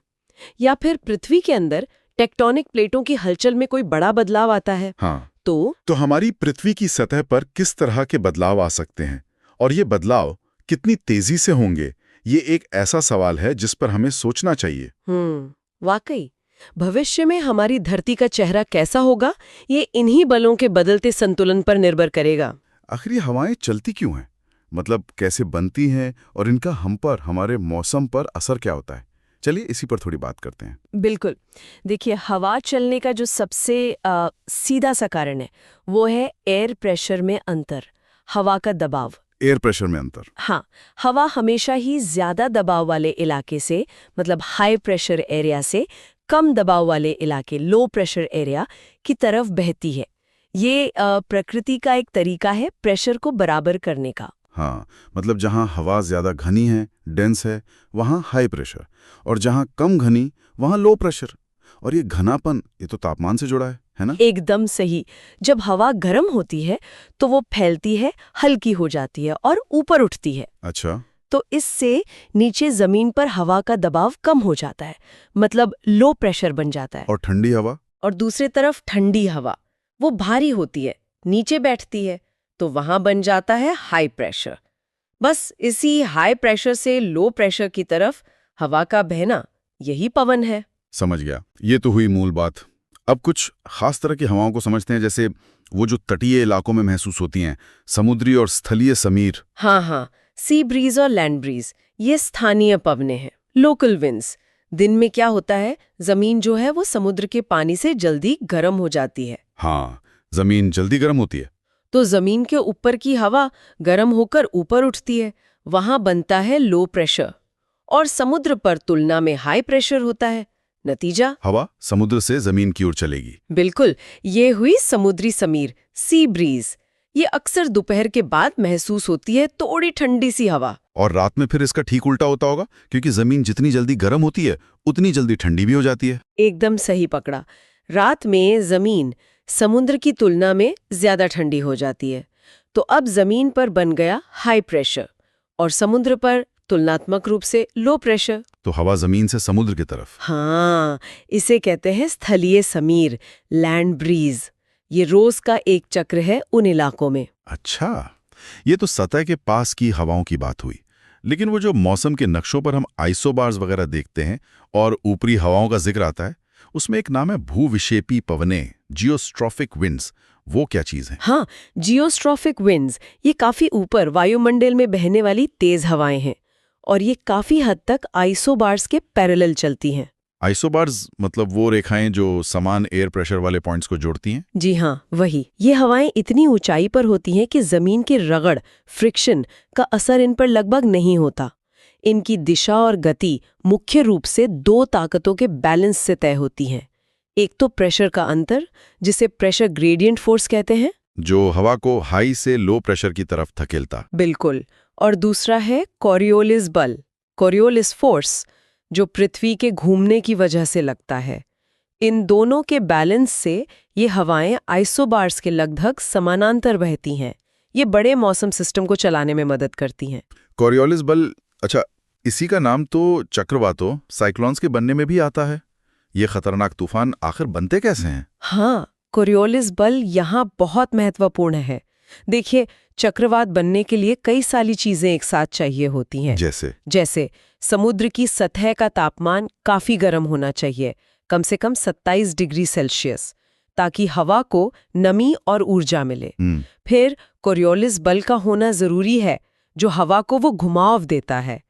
या फिर पृथ्वी के अंदर टेक्टोनिक प्लेटों की हलचल में कोई बड़ा बदलाव आता है, हाँ, तो हमारी पृथ्वी की सतह पर किस तरह के बदलाव आ सकते हैं और ये बदलाव कितनी तेजी से होंगे, ये एक ऐसा सवाल है जिस पर हमें सोचना चाहिए। वाकई भविष्य में हमारी धरती का चेहरा कैसा होगा, ये इन्हीं बलों के बदलते संतुलन पर निर्भर करेगा। आखिर ये हवाएं चलती क्यों हैं? मतलब कैसे बनती हैं और इनका हम पर, हमारे मौसम पर असर क्या होता है? चलिए इसी पर थोड़ी बात करते हैं। बिल्कुल। देखिए, हवा चलने का जो सबसे सीधा सा कारण है वो है एयर प्रेशर में अंतर, हवा का दबाव। एयर प्रेशर में अंतर? हाँ, हवा हमेशा ही ज्यादा दबाव वाले इलाके से, मतलब हाई प्रेशर एरिया से कम दबाव वाले इलाके, लो प्रेशर एरिया की तरफ बहती है। ये प्रकृति का एक तरीका है प्रेशर को बराबर करने का। हाँ, मतलब जहाँ हवा ज्यादा घनी है, डेंस है, वहाँ हाई प्रेशर, और जहाँ कम घनी वहाँ लो प्रेशर। और ये घनापन, ये तो तापमान से जुड़ा है ना? एकदम सही। जब हवा गर्म होती है तो वो फैलती है, हल्की हो जाती है और ऊपर उठती है। अच्छा। तो इससे नीचे जमीन पर हवा का दबाव कम हो जाता है, मतलब लो प्रेशर बन जाता है। और ठंडी हवा? और दूसरी तरफ ठंडी हवा, वो भारी होती है, नीचे बैठती है, तो वहां बन जाता है हाई प्रेशर। बस इसी हाई प्रेशर से लो प्रेशर की तरफ हवा का बहना, यही पवन है। समझ गया, ये तो हुई मूल बात। अब कुछ खास तरह की हवाओं को समझते हैं, जैसे वो जो तटीय इलाकों में महसूस होती हैं, समुद्री और स्थलीय समीर। हाँ, सी ब्रीज और लैंड ब्रीज, ये स्थानीय पवनें हैं, लोकल विंड्स। दिन में क्या होता है, जमीन जो है वो समुद्र के पानी से जल्दी गर्म हो जाती है। हाँ, जमीन जल्दी गर्म होती है, तो जमीन के ऊपर की हवा गर्म होकर ऊपर उठती है, वहां बनता है लो प्रेशर, और समुद्र पर तुलना में हाई प्रेशर होता है। नतीजा, हवा समुद्र से जमीन की ओर चलेगी। बिल्कुल, ये हुई समुद्री समीर, सी ब्रीज। ये अक्सर दोपहर के बाद महसूस होती है, थोड़ी ठंडी सी हवा। और रात में फिर इसका ठीक उल्टा होता होगा, क्योंकि जमीन जितनी जल्दी गर्म होती है उतनी जल्दी ठंडी भी हो जाती है। एकदम सही पकड़ा। रात में जमीन समुद्र की तुलना में ज्यादा ठंडी हो जाती है, तो अब जमीन पर बन गया हाई प्रेशर और समुद्र पर तुलनात्मक रूप से लो प्रेशर। तो हवा जमीन से समुद्र की तरफ। हाँ, इसे कहते हैं स्थलीय समीर, लैंड ब्रीज। ये रोज का एक चक्र है उन इलाकों में। अच्छा, ये तो सतह के पास की हवाओं की बात हुई, लेकिन वो जो मौसम के नक्शों पर हम आइसोबार्स वगैरह देखते हैं और ऊपरी हवाओं का जिक्र आता है, उसमें एक नाम है भूविक्षेपी पवनें, जियोस्ट्रॉफिक विंड्स। वो क्या चीज है? हाँ, जियोस्ट्रॉफिक विंड्स, ये काफी ऊपर वायुमंडल में बहने वाली तेज हवाएं हैं, और ये काफी हद तक आइसोबार्स के पैरेलल चलती हैं। आइसोबार्स मतलब वो रेखाएं जो समान एयर प्रेशर वाले पॉइंट्स को जोड़ती हैं? जी हाँ, वही। ये हवाएं इतनी ऊंचाई पर होती हैं कि जमीन की रगड़, फ्रिक्शन का असर इन पर लगभग नहीं होता। इनकी दिशा और गति मुख्य रूप से दो ताकतों के बैलेंस से तय होती हैं। एक तो प्रेशर का अंतर, जिसे प्रेशर ग्रेडियंट फोर्स कहते हैं, जो हवा को हाई से लो प्रेशर की तरफ धकेलता। बिल्कुल। और दूसरा है कोरियोलिस बल, कोरियोलिस फोर्स, जो पृथ्वी के घूमने की वजह से लगता है। इन दोनों के बैलेंस से ये हवाएं आइसोबार्स के लगभग समानांतर बहती हैं। ये बड़े मौसम सिस्टम को चलाने में मदद करती हैं। कॉरियोलिस बल, अच्छा, इसी का नाम तो चक्रवातों, साइक्लोन्स के बनने में भी आता है। ये खतरनाक तूफान आखिर बनते कैसे हैं? हाँ, कोरियोलिस बल यहाँ बहुत महत्वपूर्ण है। देखिए, चक्रवात बनने के लिए कई सारी चीजें एक साथ चाहिए होती हैं। जैसे समुद्र की सतह का तापमान काफी गर्म होना चाहिए, कम से कम 27 डिग्री सेल्सियस, ताकि हवा को नमी और ऊर्जा मिले। फिर कोरियोलिस बल का होना जरूरी है, जो हवा को वो घुमाव देता है।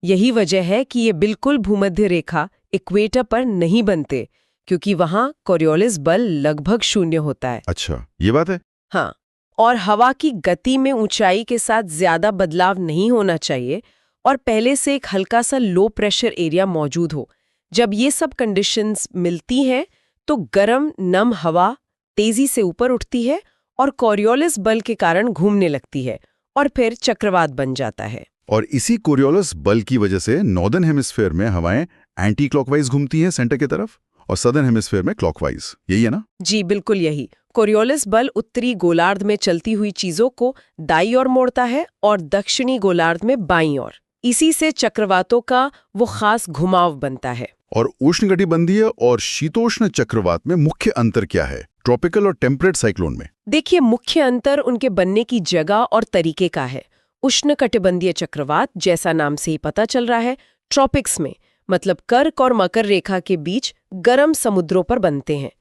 यही वजह है कि ये बिल्कुल भूमध्य रेखा इक्वेटर पर नहीं बनते, क्योंकि वहां कोरियोलिस बल लगभग शून्य होता है। अच्छा, ये बात है। हाँ, और हवा की गति में ऊंचाई के साथ ज्यादा बदलाव नहीं होना चाहिए, और पहले से एक हल्का सा लो प्रेशर एरिया मौजूद हो। जब ये सब कंडीशंस मिलती हैं तो गर्म नम हवा तेजी से ऊपर उठती है और कोरियोलिस बल के कारण घूमने लगती है, और फिर चक्रवात बन जाता है। और इसी कोरियोलिस बल की वजह से नॉर्दर्न हेमिस्फीयर में हवाएं एंटी क्लॉकवाइज घूमती हैं सेंटर की तरफ, और सदर्न हेमिस्फीयर में क्लॉकवाइज। यही है ना? जी बिल्कुल यही। कोरियोलिस बल उत्तरी गोलार्ध में चलती हुई चीजों को दाईं ओर मोड़ता है और दक्षिणी गोलार्ध में बाईं ओर। इसी से चक्रवातों का वो खास घुमाव बनता है। और उष्णकटिबंधीय और शीतोष्ण चक्रवात में मुख्य अंतर क्या है, ट्रॉपिकल और टेम्परेट साइक्लोन में? देखिए, मुख्य अंतर उनके बनने की जगह और तरीके का है। उष्णकटिबंधीय चक्रवात, जैसा नाम से ही पता चल रहा है, ट्रॉपिक्स में, मतलब कर्क और मकर रेखा के बीच गर्म समुद्रों पर बनते हैं।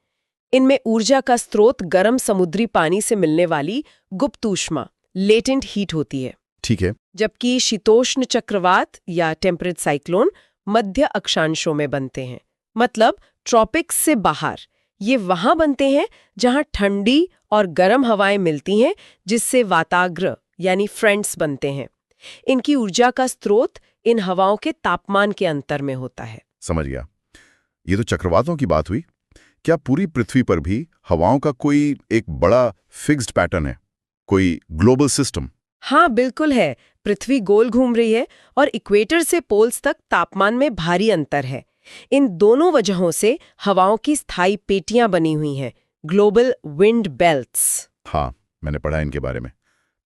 इनमें ऊर्जा का स्रोत गर्म समुद्री पानी से मिलने वाली गुप्त ऊष्मा, लेटेंट हीट होती है। ठीक है। जबकि शीतोष्ण चक्रवात या टेम्परेट साइक्लोन मध्य अक्षांशों में बनते हैं, मतलब ट्रॉपिक्स से बाहर। ये वहां बनते हैं जहां ठंडी और गर्म हवाएं मिलती हैं, जिससे वाताग्र यानी फ्रंट्स बनते हैं। इनकी ऊर्जा का स्रोत इन हवाओं के तापमान के अंतर में होता है। समझ गया। ये तो चक्रवातों की बात हुई। क्या पूरी पृथ्वी पर भी हवाओं का कोई एक बड़ा फिक्स्ड पैटर्न है, कोई ग्लोबल सिस्टम? हाँ बिल्कुल है। पृथ्वी गोल घूम रही है और इक्वेटर से पोल्स तक तापमान में भारी अंतर है। इन दोनों वजहों से हवाओं की स्थायी पेटियां बनी हुई हैं, ग्लोबल विंड बेल्ट्स। हाँ, मैंने पढ़ा इनके बारे में।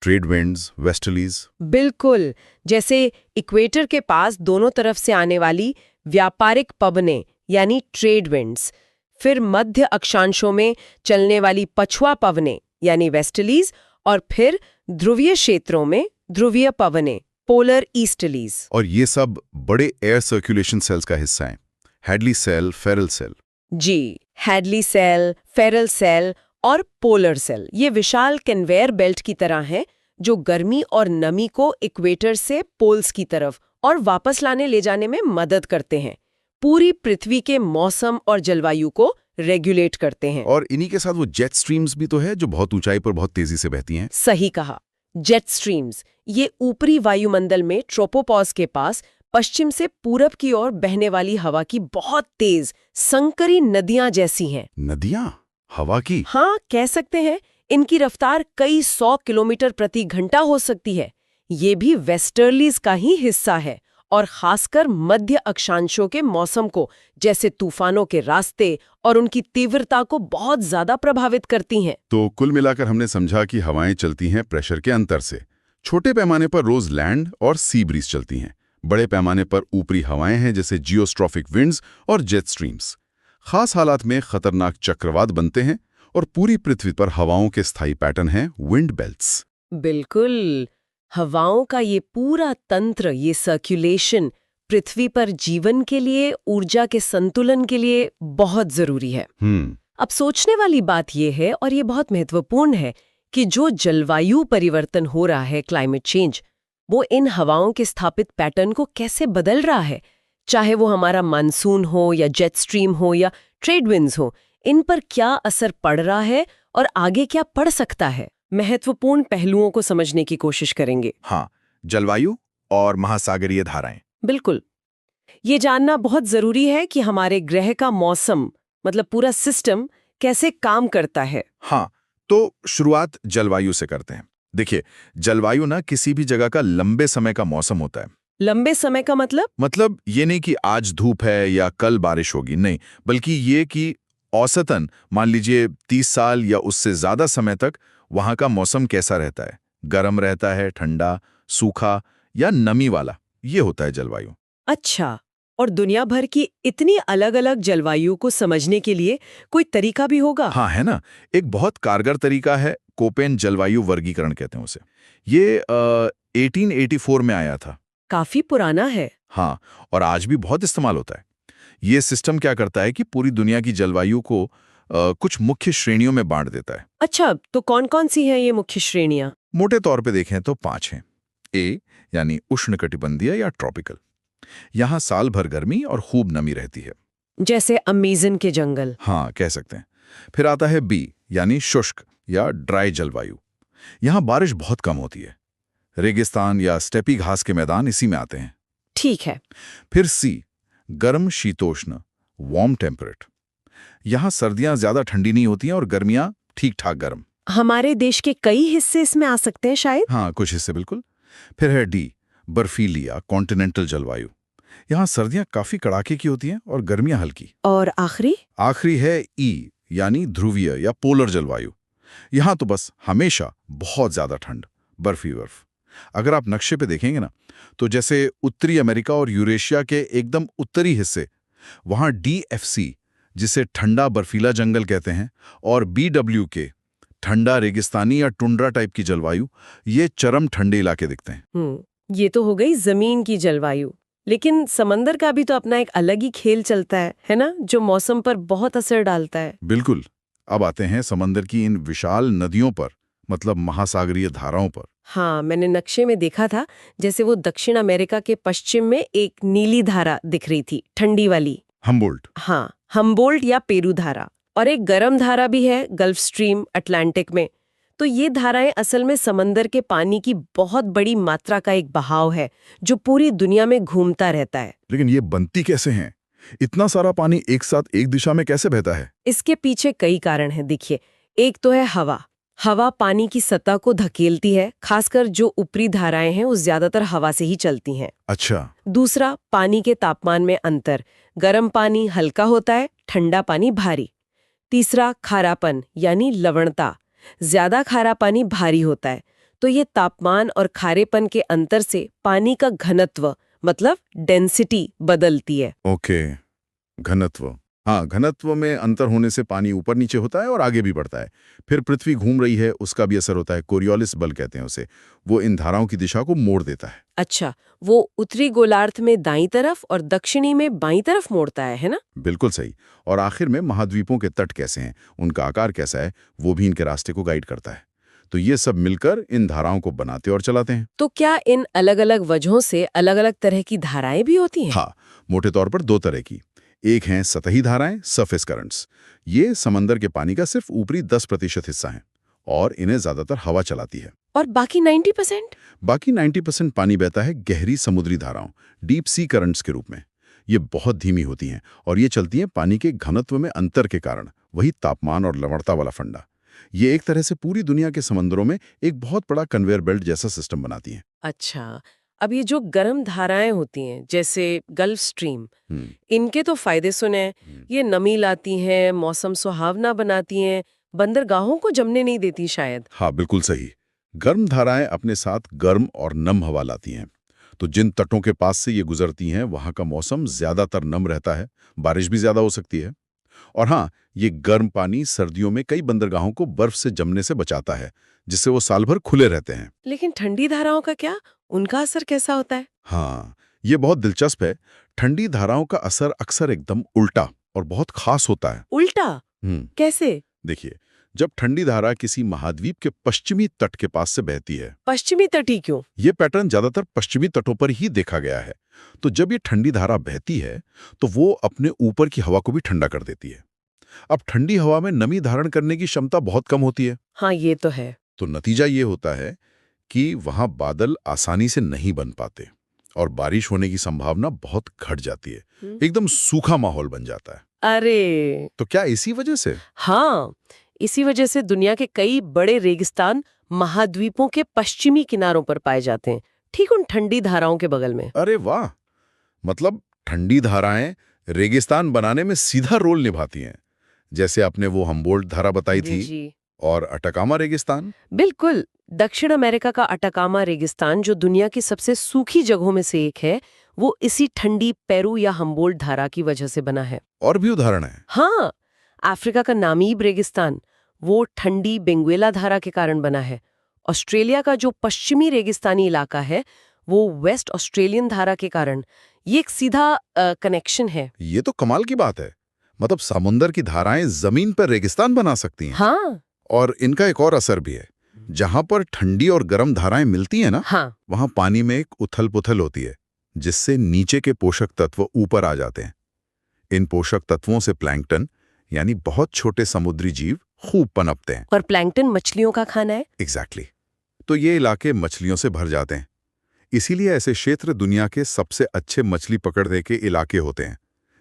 Trade winds, westerlies. बिल्कुल, जैसे इक्वेटर के पास दोनों तरफ से आने वाली व्यापारिक पवनें यानी ट्रेड विंड्स, फिर मध्य अक्षांशों में चलने वाली पछुआ पवनें यानी वेस्टर्लीज, और फिर ध्रुवीय क्षेत्रों में ध्रुवीय पवनें पोलर ईस्टर्लीज। और ये सब बड़े एयर सर्कुलेशन सेल्स का हिस्सा हैं, हैडली सेल, फेरल सेल। जी, हैडली सेल, फेरल सेल और पोलर सेल ये विशाल कन्वेयर बेल्ट की तरह हैं, जो गर्मी और नमी को इक्वेटर से पोल्स की तरफ और वापस लाने ले जाने में मदद करते हैं। पूरी पृथ्वी के मौसम और जलवायु को रेगुलेट करते हैं। और इन्हीं के साथ वो जेट स्ट्रीम्स भी तो है, जो बहुत ऊंचाई पर बहुत तेजी से बहती हैं। सही कहा, जेट स्ट्रीम्स ये ऊपरी वायुमंडल में ट्रोपोपॉज के पास पश्चिम से पूरब की ओर बहने वाली हवा की बहुत तेज संकरी नदियां जैसी हैं। नदियां हवा की? हाँ, कह सकते हैं। इनकी रफ्तार कई 100 किलोमीटर प्रति घंटा हो सकती है। ये भी वेस्टर्लीज का ही हिस्सा है, और खासकर मध्य अक्षांशों के मौसम को, जैसे तूफानों के रास्ते और उनकी तीव्रता को बहुत ज्यादा प्रभावित करती हैं। तो कुल मिलाकर हमने समझा कि हवाएं चलती हैं प्रेशर के अंतर से। छोटे पैमाने पर रोज लैंड और सी ब्रीज चलती हैं। बड़े पैमाने पर ऊपरी हवाएं हैं, जैसे जियोस्ट्रॉफिक विंड्स और जेट स्ट्रीम्स। खास हालात में खतरनाक चक्रवात बनते हैं, और पूरी पृथ्वी पर हवाओं के स्थायी पैटर्न हैं विंड बेल्ट्स। बिल्कुल, हवाओं का ये पूरा तंत्र, ये सर्कुलेशन पृथ्वी पर जीवन के लिए, ऊर्जा के संतुलन के लिए बहुत जरूरी है। अब सोचने वाली बात ये है, और ये बहुत महत्वपूर्ण है, कि जो जलवायु परिवर्तन हो रहा है, क्लाइमेट चेंज, वो इन हवाओं के स्थापित पैटर्न को कैसे बदल रहा है। चाहे वो हमारा मानसून हो या जेट स्ट्रीम हो या ट्रेड विंड्स हो, इन पर क्या असर पड़ रहा है और आगे क्या पड़ सकता है। महत्वपूर्ण पहलुओं को समझने की कोशिश करेंगे। हाँ, जलवायु और महासागरीय धाराएं। बिल्कुल, ये जानना बहुत जरूरी है कि हमारे ग्रह का मौसम, मतलब पूरा सिस्टम, कैसे काम करता है। हाँ, तो शुरुआत जलवायु से करते हैं। देखिए, जलवायु ना किसी भी जगह का लंबे समय का मौसम होता है। लंबे समय का मतलब ये नहीं कि आज धूप है या कल बारिश होगी, नहीं, बल्कि ये कि औसतन मान लीजिए 30 साल या उससे ज्यादा समय तक वहां का मौसम कैसा रहता है? गर्म रहता है, ठंडा, सूखा या नमी वाला? ये होता है जलवायु। अच्छा, और दुनिया भर की इतनी अलग-अलग जलवायु को समझने के लिए कोई तरीका भी होगा? हाँ, है ना। एक बहुत कारगर तरीका है, कोपेन जलवायु वर्गीकरण कहते हैं उसे। ये 1884 में आया था। काफी पुराना है। हाँ, और आज भी बहुत इस्तेमाल होता है। ये सिस्टम क्या करता है कि पूरी दुनिया की जलवायु को कुछ मुख्य श्रेणियों में बांट देता है। अच्छा, तो कौन-कौन सी हैं ये मुख्य श्रेणियां? मोटे तौर पे देखें तो 5 हैं। ए यानी उष्णकटिबंधीय या ट्रॉपिकल। यहाँ साल भर गर्मी और खूब नमी रहती है। जैसे अमेज़न के जंगल। हाँ, कह सकते हैं। फिर आता है बी यानी शुष्क या ड्राई जलवायु। यहाँ बारिश बहुत कम होती है। रेगिस्तान या स्टेपी घास के मैदान इसी में आते हैं। ठीक है। फिर सी गर्म शीतोष्ण वार्म टेम्परेट। यहाँ सर्दियां ज्यादा ठंडी नहीं होती हैं और गर्मियां ठीक ठाक गर्म। हमारे देश के कई हिस्से इसमें आ सकते हैं शायद। हाँ, कुछ हिस्से बिल्कुल। फिर है डी बर्फीली या कॉन्टिनेंटल जलवायु। यहाँ सर्दियां काफी कड़ाके की होती हैं और गर्मियां हल्की। और आखिरी है ई यानी ध्रुवीय या पोलर जलवायु। यहाँ तो बस हमेशा बहुत ज्यादा ठंड, बर्फी बर्फ। अगर आप नक्शे पे देखेंगे ना, तो जैसे उत्तरी अमेरिका और यूरेशिया के एकदम उत्तरी हिस्से, वहाँ DFC जिसे ठंडा बर्फीला जंगल कहते हैं, और BWK ठंडा रेगिस्तानी या टुंड्रा टाइप की जलवायु, ये चरम ठंडे इलाके दिखते हैं। ये तो हो गई जमीन की जलवायु। लेकिन समंदर का भी तो अपना एक अलग ही खेल चलता है ना, जो मौसम पर बहुत असर डालता है। बिल्कुल। अब आते हैं समंदर की इन विशाल नदियों पर, मतलब महासागरीय धाराओं पर। हाँ, मैंने नक्शे में देखा था, जैसे वो दक्षिण अमेरिका के पश्चिम में एक नीली धारा दिख रही थी, ठंडी वाली। हम्बोल्ट। हाँ, हम्बोल्ट या पेरू धारा। और एक गर्म धारा भी है, गल्फ स्ट्रीम, अटलांटिक में। तो ये धाराएं असल में समंदर के पानी की बहुत बड़ी मात्रा का एक बहाव है, जो पूरी दुनिया में घूमता रहता है। लेकिन ये बनती कैसे हैं? इतना सारा पानी एक साथ एक दिशा में कैसे बहता है? इसके पीछे कई कारण हैं। देखिए, एक तो है हवा। हवा पानी की सतह को धकेलती है, खासकर जो ऊपरी धाराएं हैं, वो ज्यादातर हवा से ही चलती हैं। अच्छा। दूसरा, पानी के तापमान में अंतर। गर्म पानी हल्का होता है, ठंडा पानी भारी। तीसरा, खारापन यानी लवणता। ज्यादा खारा पानी भारी होता है। तो ये तापमान और खारेपन के अंतर से पानी का घनत्व, मतलब डेंसिटी, बदलती है। ओके, घनत्व। हाँ, घनत्व में अंतर होने से पानी ऊपर नीचे होता है और आगे भी बढ़ता है। फिर पृथ्वी घूम रही है, उसका भी असर होता है। कोरियोलिस बल कहते हैं उसे। वो इन धाराओं की दिशा को मोड़ देता है। अच्छा, वो उत्तरी गोलार्ध में दाईं तरफ और दक्षिणी में बाईं तरफ मोड़ता है ना? बिल्कुल सही। और आखिर में महाद्वीपों के तट कैसे हैं, उनका आकार कैसा है, वो भी इनके रास्ते को गाइड करता है। तो ये सब मिलकर इन धाराओं को बनाते और चलाते हैं। तो क्या इन अलग-अलग वजहों से अलग-अलग तरह की धाराएं भी होती हैं? हाँ, मोटे तौर पर 2 तरह की। एक हैं सतही धाराएं, सरफेस करंट्स। ये समंदर के पानी का सिर्फ ऊपरी 10% हिस्सा है और इन्हें ज्यादातर हवा चलाती है। और बाकी 90%? बाकी 90% पानी बहता है गहरी समुद्री धाराओं, डीप सी करंट्स के रूप में। ये बहुत धीमी होती हैं और ये चलती हैं पानी के घनत्व में अंतर के कारण, वही तापमान और लवणता वाला फंडा। ये एक तरह से पूरी दुनिया के समंदरों में एक बहुत बड़ा कन्वेयर बेल्ट जैसा सिस्टम बनाती हैं। अच्छा, अब ये जो गर्म धाराएं होती हैं, जैसे गल्फ स्ट्रीम, इनके तो फायदे सुने। ये नमी लाती हैं, मौसम सुहावना बनाती हैं, बंदरगाहों को जमने नहीं देती शायद। हाँ, बिल्कुल सही। गर्म धाराएं अपने साथ गर्म और नम हवा लाती हैं। तो जिन तटों के पास से ये गुजरती हैं, वहां का मौसम ज्यादातर नम रहता है, बारिश भी ज्यादा हो सकती है। और हाँ, ये गर्म पानी सर्दियों में कई बंदरगाहों को बर्फ से जमने से बचाता है, जिससे वो साल भर खुले रहते हैं। लेकिन ठंडी धाराओं का क्या? उनका असर कैसा होता है? हाँ, ये बहुत दिलचस्प है। ठंडी धाराओं का असर अक्सर एकदम उल्टा और बहुत खास होता है। उल्टा? कैसे? देखिए, जब ठंडी धारा किसी महाद्वीप के पश्चिमी तट के पास से बहती है। पश्चिमी तट ही क्यों? ये पैटर्न ज्यादातर पश्चिमी तटों पर ही देखा गया है। तो जब ये ठंडी धारा बहती है, तो वो अपने ऊपर की हवा को भी ठंडा कर देती है। अब ठंडी हवा में नमी धारण करने की क्षमता बहुत कम होती है। हाँ, ये तो है। तो नतीजा ये होता है कि वहां बादल आसानी से नहीं बन पाते और बारिश होने की संभावना बहुत घट जाती है। एकदम सूखा माहौल बन जाता है। अरे! तो क्या इसी वजह से? हाँ, इसी वजह से दुनिया के कई बड़े रेगिस्तान महाद्वीपों के पश्चिमी किनारों पर पाए जाते हैं, ठीक उन ठंडी धाराओं के बगल में। अरे वाह! मतलब ठंडी धाराएं रेगिस्तान बनाने में सीधा रोल निभाती हैं। जैसे आपने वो हम्बोल्ट धारा बताई जी थी, जी और अटाकामा रेगिस्तान। बिल्कुल। दक्षिण अमेरिका का अटाकामा रेगिस्तान जो दुनिया की सबसे सूखी जगहों में से एक है, वो इसी ठंडी पेरू या हम्बोल्ट धारा की वजह से बना है। और भी उदाहरण है? हाँ, अफ्रीका का नामीब रेगिस्तान वो ठंडी बेंगुएला धारा के कारण बना है। ऑस्ट्रेलिया का जो पश्चिमी रेगिस्तानी इलाका है वो वेस्ट ऑस्ट्रेलियन धारा के कारण। ये एक सीधा कनेक्शन है। ये तो कमाल की बात है। मतलब समुंदर की धाराएं जमीन पर रेगिस्तान बना सकती हैं। हाँ और इनका एक और असर भी है। जहां पर ठंडी और गर्म धाराएं मिलती हैं ना, हाँ वहां पानी में एक उथल-पुथल होती है, जिससे नीचे के पोषक तत्व ऊपर आ जाते हैं। इन पोषक तत्वों से प्लैंकटन यानी बहुत छोटे समुद्री जीव खूब पनपते हैं। और प्लैंकटन मछलियों का खाना है। एग्जैक्टली। तो ये इलाके मछलियों से भर जाते हैं। इसीलिए ऐसे क्षेत्र दुनिया के सबसे अच्छे मछली पकड़ने के इलाके होते हैं,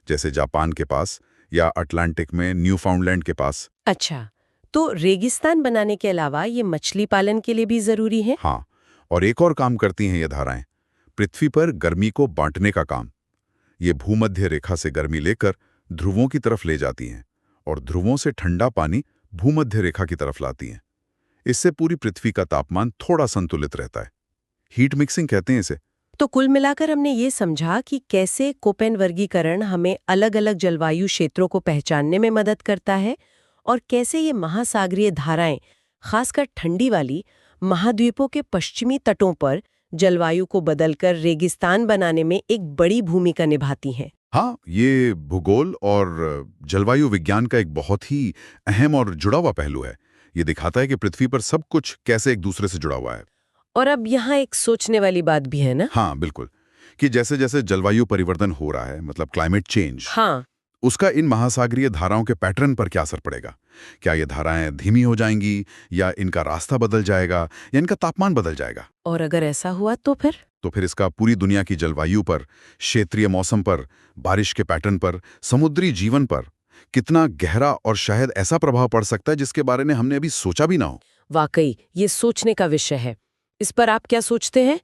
जैसे जापान के पास या अटलांटिक में न्यूफाउंडलैंड के पास। अच्छा, तो रेगिस्तान बनाने के अलावा ये मछली पालन के लिए भी जरूरी है। हाँ, और एक और काम करती हैं ये धाराएं, पृथ्वी पर गर्मी को बांटने का काम। ये भूमध्य रेखा से गर्मी लेकर ध्रुवों की तरफ ले जाती हैं और ध्रुवों से ठंडा पानी भूमध्य रेखा की तरफ लाती हैं। इससे पूरी पृथ्वी का तापमान थोड़ा संतुलित रहता है। हीट मिक्सिंग कहते हैं इसे। तो कुल मिलाकर हमने ये समझा कि कैसे कोपेन वर्गीकरण हमें अलग-अलग जलवायु क्षेत्रों को पहचानने में मदद करता है और कैसे ये महासागरीय धाराएं, खासकर ठंडी वाली, महाद्वीपों के पश्चिमी तटों पर जलवायु को बदलकर रेगिस्तान बनाने में एक बड़ी भूमिका निभाती हैं। हाँ, ये भूगोल और जलवायु विज्ञान का एक बहुत ही अहम और जुड़ा हुआ पहलू है। ये दिखाता है कि पृथ्वी पर सब कुछ कैसे एक दूसरे से जुड़ा हुआ है। और अब यहाँ एक सोचने वाली बात भी है ना। हाँ, बिल्कुल, कि जैसे जैसे जलवायु परिवर्तन हो रहा है, मतलब क्लाइमेट चेंज, हाँ, उसका इन महासागरीय धाराओं के पैटर्न पर क्या असर पड़ेगा? क्या ये धाराएं धीमी हो जाएंगी, या इनका रास्ता बदल जाएगा, या इनका तापमान बदल जाएगा? और अगर ऐसा हुआ तो फिर इसका पूरी दुनिया की जलवायु पर, क्षेत्रीय मौसम पर, बारिश के पैटर्न पर, समुद्री जीवन पर कितना गहरा और शायद ऐसा प्रभाव पड़ सकता है जिसके बारे में हमने अभी सोचा भी ना हो। वाकई ये सोचने का विषय है। इस पर आप क्या सोचते हैं?